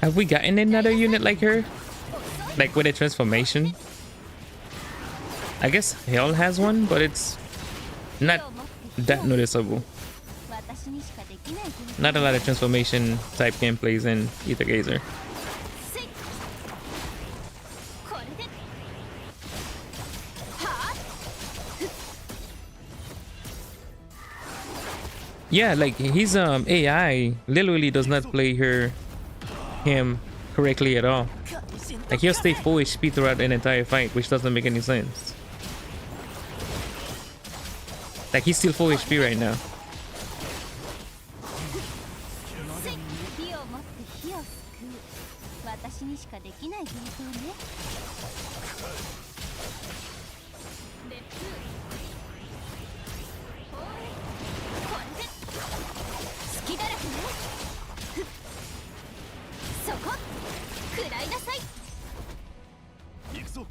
Have we gotten another unit like her? Like with a transformation? I guess Hell has one, but it's not that noticeable. 私にしかできない芸当 Not a lot of transformation type gameplays in Aether Gazer. せいこれではあ Yeah, like his AI literally does not play him correctly at all. Like he'll stay full HP throughout an entire fight, which doesn't make any sense. Like he's still full HP right now. せい火を持って火を救う私にしかできない芸当ね。熱風これで隙だらけね。そこ食らいなさい。行くぞ。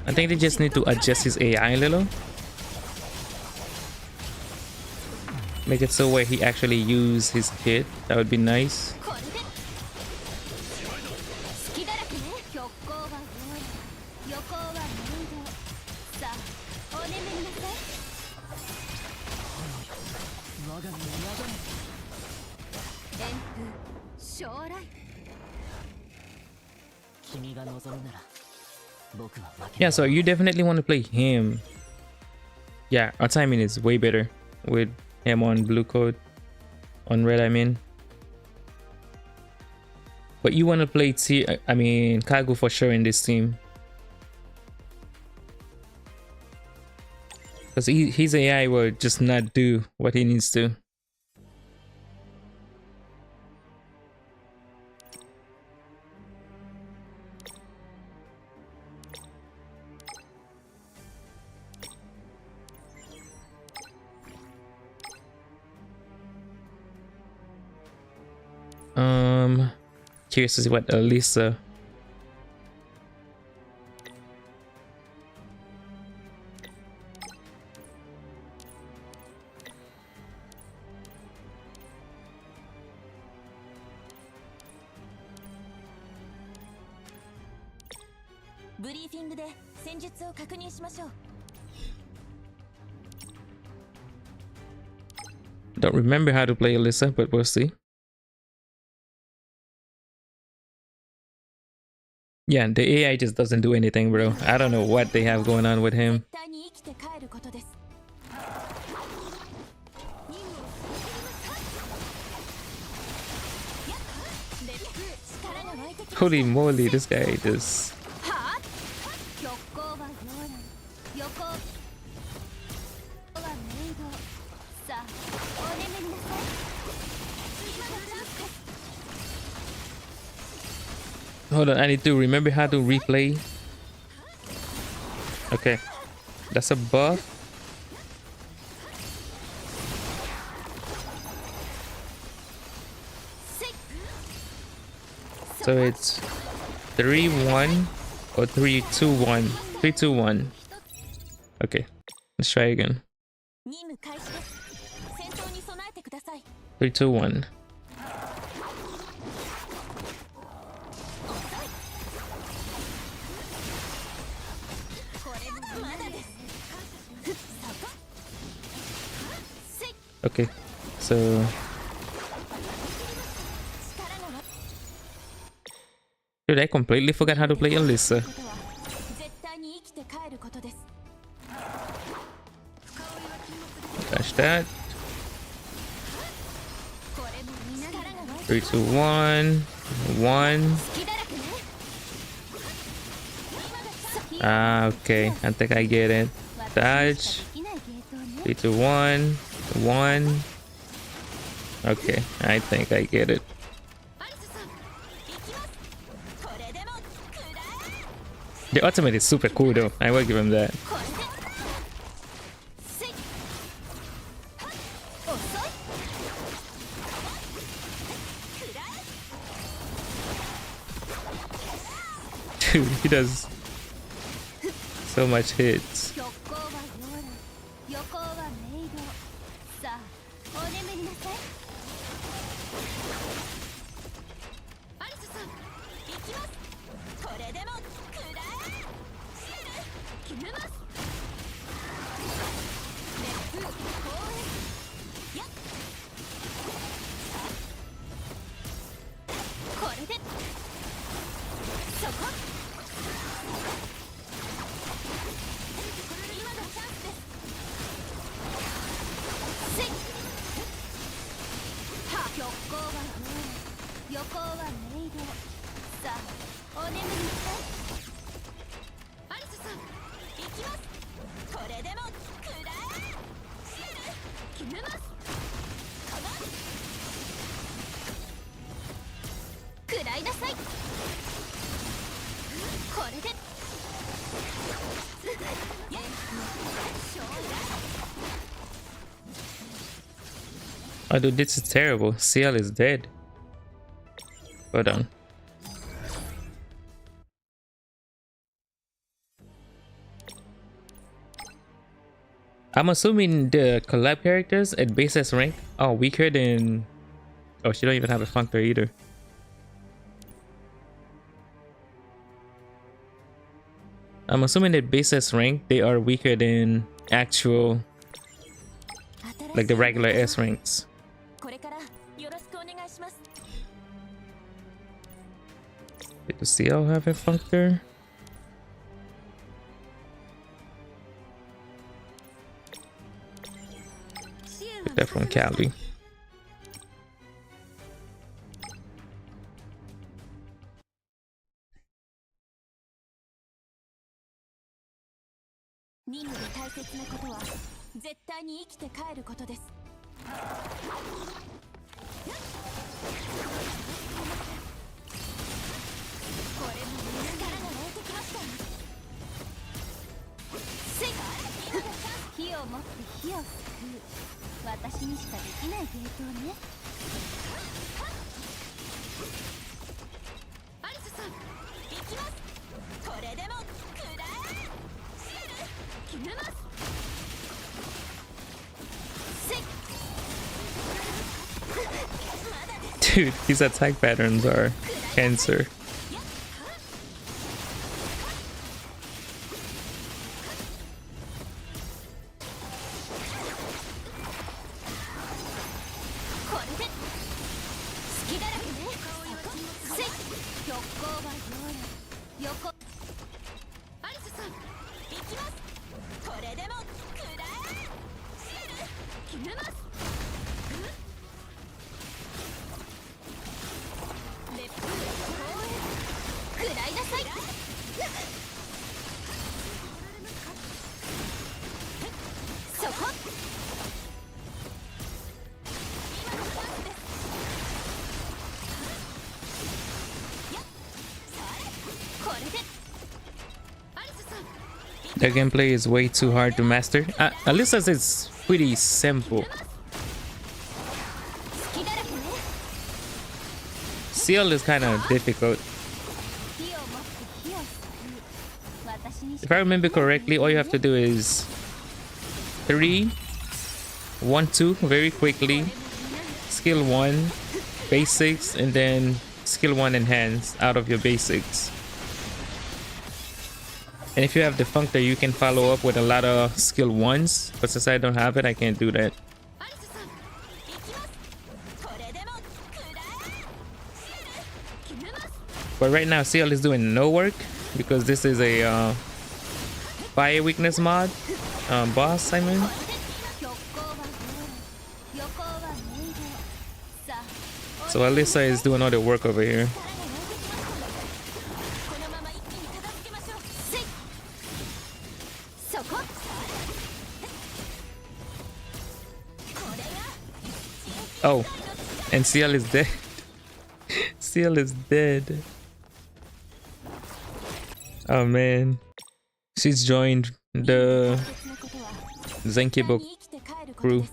I think they just need to adjust his AI a little. Make it so where he actually use his kit. That would be nice. これで隙だらけね。極光はゴール、横は明道。さあお眠りなさい。我が身を炎風将来。君が望むなら僕は負け Yeah, so you definitely want to play him. Yeah, our timing is way better with him on blue code. On red, I mean. But you want to play Kagu for sure in this team. Because his AI will just not do what he needs to. Curious to see what Elisa. Don't remember how to play Elisa, but we'll see. Yeah, the AI just doesn't do anything, bro. I don't know what they have going on with him. 絶対に生きて帰ることです。任務を烈風力が湧いてきました。 Holy moly, this guy just... はあ、極光は溶岩、横はメイド。さあ、お眠りなさい。今のチャンスです。 Hold on, I need to remember how to replay. Okay, that's a buff. So it's 3-1 or 3-2-1. 3-2-1. Okay, let's try again. 任務開始です。戦闘に備えてください。 3-2-1. これもまだです。 Okay, so dude, I completely forgot how to play Alyssa. 絶対に生きて帰ることです。 Dash that. これも力が湧いて 3, 2, 1. 1. 隙だらけね。 Ah, okay. I think I get it. Dodge. できないゲートをね。 3, 2, 1. 1. Okay, I think I get it. アリスさん、行きます。これでもくらえ。 The ultimate is super cool though. I will give him that. これでせいはっ遅いくらえ。 Dude, he does so much hits. 極光は溶岩、横はメイド。さあ、お眠りなさい。アリスさん、行きます。これでもくらえ。シール決めます。熱風公園やっこれでそこ今がチャンスです。せいは極光は溶岩、横はメイド。さあ、お眠りなさい。アリスさん、行きます。これでもくらえ。シール決めます。かま食らいなさい。これでやっ将来 Oh, dude, this is terrible. CL is dead. Hold on. I'm assuming the collab characters at base S rank are weaker than... Oh, she don't even have a functor either. I'm assuming that base S rank, they are weaker than actual, like the regular S ranks. これからよろしくお願いします。 Does CL have a functor? Get that from Cali. 任務で大切なことは絶対に生きて帰ることです。これも力が湧いてきました。世界火を持って火を救う。私にしかできないゲートをね。アリスさん、行きます。これでもくらえ。シール決めます。せい Dude, these attack patterns are cancer. これで隙だらけね。せい極光は溶岩、The gameplay is way too hard to master. At least as it's pretty simple. Seal is kind of difficult. If I remember correctly, all you have to do is 3, 1, 2 very quickly, skill 1, basics, and then skill 1 enhance out of your basics. And if you have Defunctor, you can follow up with a lot of skill 1s, but since I don't have it, I can't do that. But right now, Seal is doing no work because this is a fire weakness mod, boss, I mean. So Alyssa is doing all the work over here. Oh, and Seal is dead. Seal is dead. Oh man. She's joined the Zenkibo crew.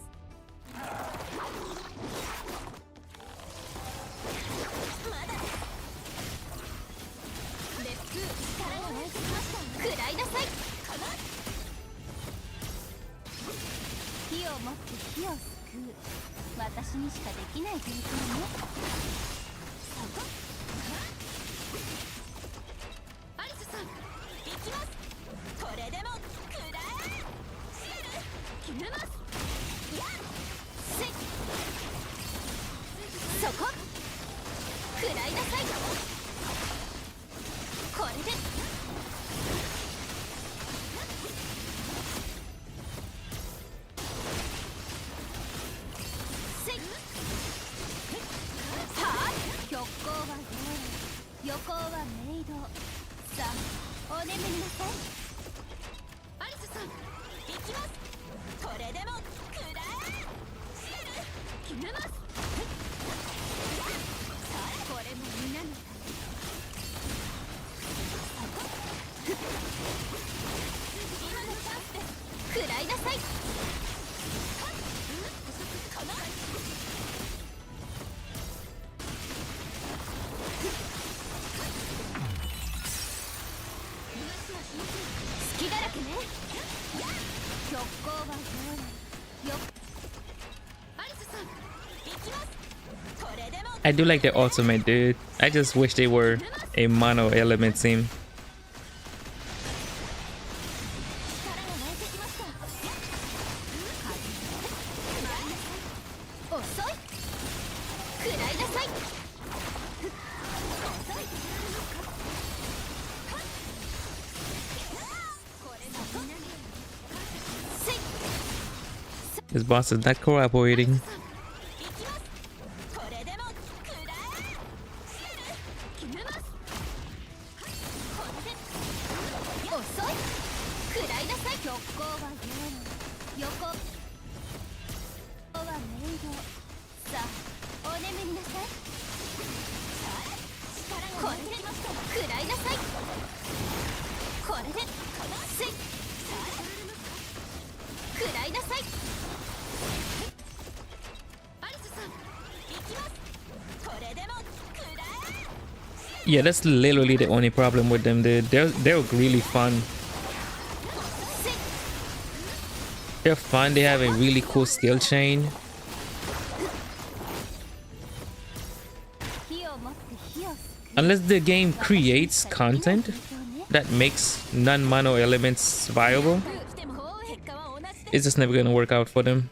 I do like the ultimate, dude. I just wish they were a mono element team. This boss is not cooperating. Yeah, that's literally the only problem with them, dude. They're really fun. They're fun. They have a really cool skill chain. Unless the game creates content that makes non-mono elements viable, it's just never gonna work out for them.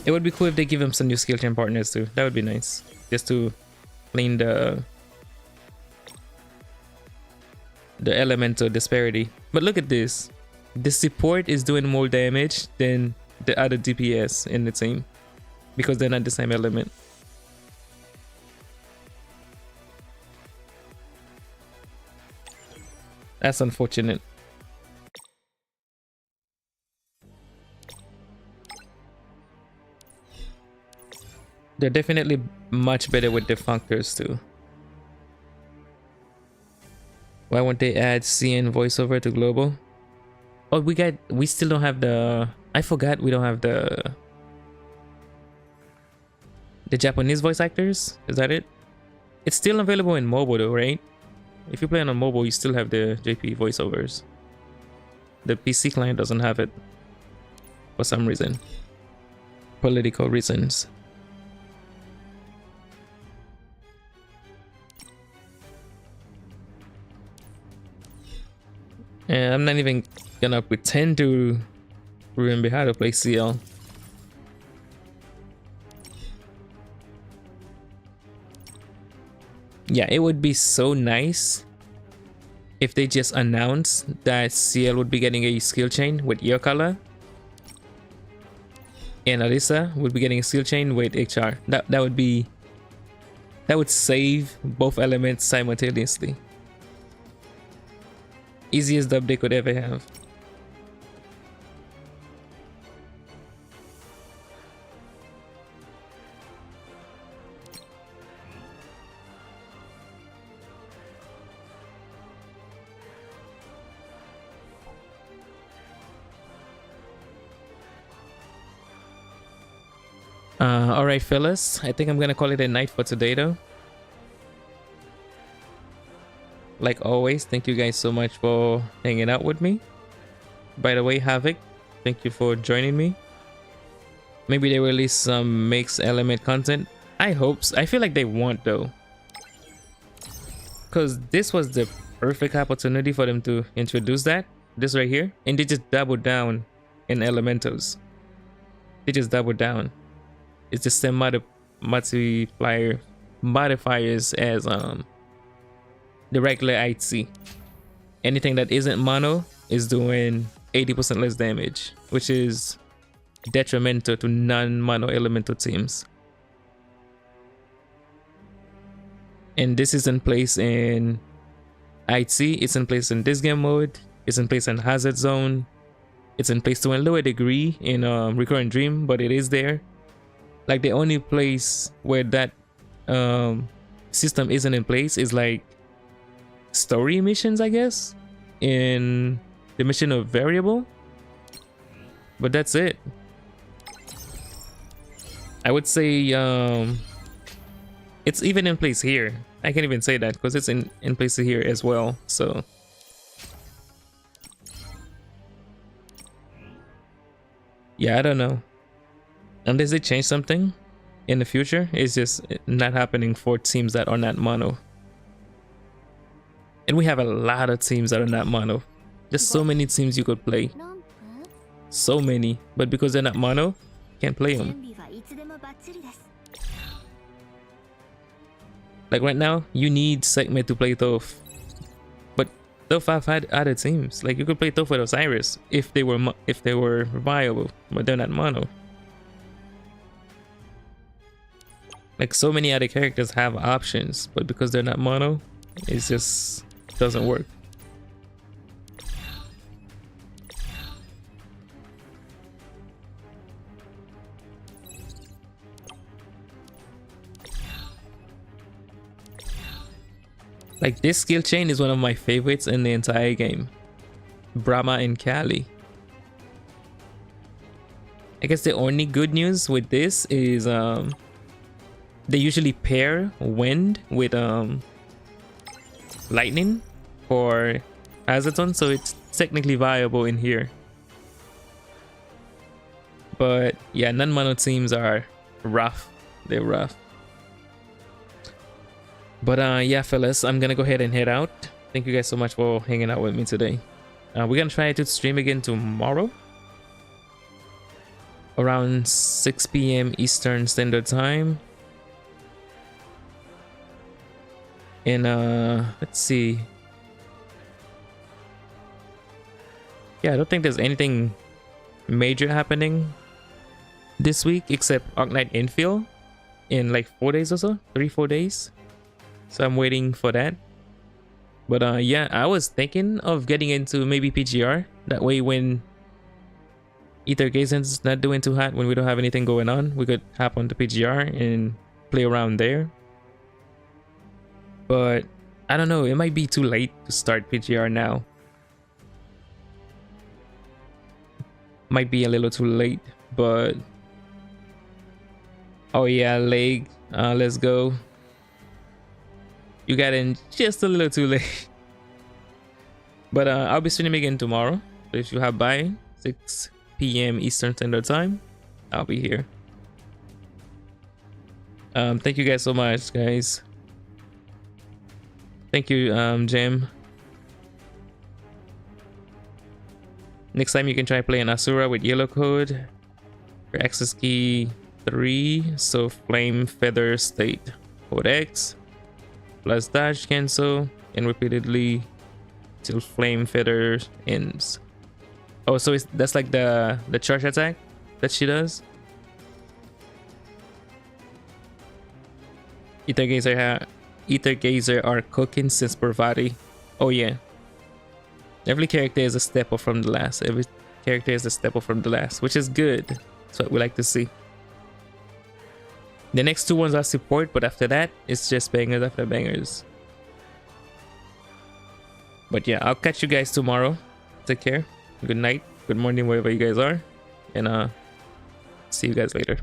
It would be cool if they give them some new skill chain partners too. That would be nice, just to clean the elemental disparity. But look at this. The support is doing more damage than the other DPS in the team because they're not the same element. That's unfortunate. They're definitely much better with defunctors too. Why won't they add CN voiceover to global? Oh, we still don't have the, I forgot we don't have the Japanese voice actors. Is that it? It's still available in mobile though, right? If you play it on mobile, you still have the JP voiceovers. The PC client doesn't have it for some reason. Political reasons. And I'm not even gonna pretend to remember how to play CL. Yeah, it would be so nice if they just announced that CL would be getting a skill chain with your color and Alyssa would be getting a skill chain with HR. That would save both elements simultaneously. Easiest dub they could ever have. All right, fellas. I think I'm gonna call it a night for today, though. Like always, thank you guys so much for hanging out with me. By the way, Havoc, thank you for joining me. Maybe they release some mixed element content. I hope so. I feel like they want though, because this was the perfect opportunity for them to introduce that. This right here, and they just doubled down in elementals. They just doubled down. It's the same multiplier modifiers as the regular IT. Anything that isn't mono is doing 80% less damage, which is detrimental to non-mono elemental teams. And this is in place in IT, it's in place in this game mode, it's in place in Hazard Zone, it's in place to a lower degree in Recurrent Dream, but it is there. Like the only place where that system isn't in place is like story missions, I guess, in the mission of Variable, but that's it. I would say it's even in place here. I can't even say that because it's in place here as well. So yeah, I don't know. Unless they change something in the future, it's just not happening for teams that are not mono. And we have a lot of teams that are not mono. There's so many teams you could play. So many. But because they're not mono, can't play them. Like right now, you need Segment to play Toph. But Toph have had other teams. Like you could play Toph with Osiris if they were viable, but they're not mono. Like so many other characters have options, but because they're not mono, it just doesn't work. Like this skill chain is one of my favorites in the entire game. Brahma and Kali. I guess the only good news with this is they usually pair wind with lightning for Azaton, so it's technically viable in here. But yeah, non-mono teams are rough. They're rough. But yeah, fellas, I'm gonna go ahead and head out. Thank you guys so much for hanging out with me today. We're gonna try to stream again tomorrow around 6 p.m. Eastern Standard Time. And let's see. Yeah, I don't think there's anything major happening this week, except Arknight Infill in like 4 days or so, 3-4 days. So I'm waiting for that. But yeah, I was thinking of getting into maybe PGR. That way when Aether Gazer's not doing too hot, when we don't have anything going on, we could hop onto PGR and play around there. But I don't know, it might be too late to start PGR now. Might be a little too late, but oh yeah, leg, let's go. You got in just a little too late. But I'll be streaming again tomorrow. So if you have by 6 p.m. Eastern Standard Time, I'll be here. Thank you guys so much, guys. Thank you, Jim. Next time you can try playing Asura with yellow code. Your access key 3, so flame feather state. Code X plus dash cancel and repeatedly till flame feather ends. Oh, so that's like the charge attack that she does. Aether Gazer are cooking since Bravati. Oh yeah. Every character is a step up from the last. Every character is a step up from the last, which is good. That's what we like to see. The next 2 ones are support, but after that, it's just bangers after bangers. But yeah, I'll catch you guys tomorrow. Take care. Good night. Good morning, wherever you guys are. And see you guys later.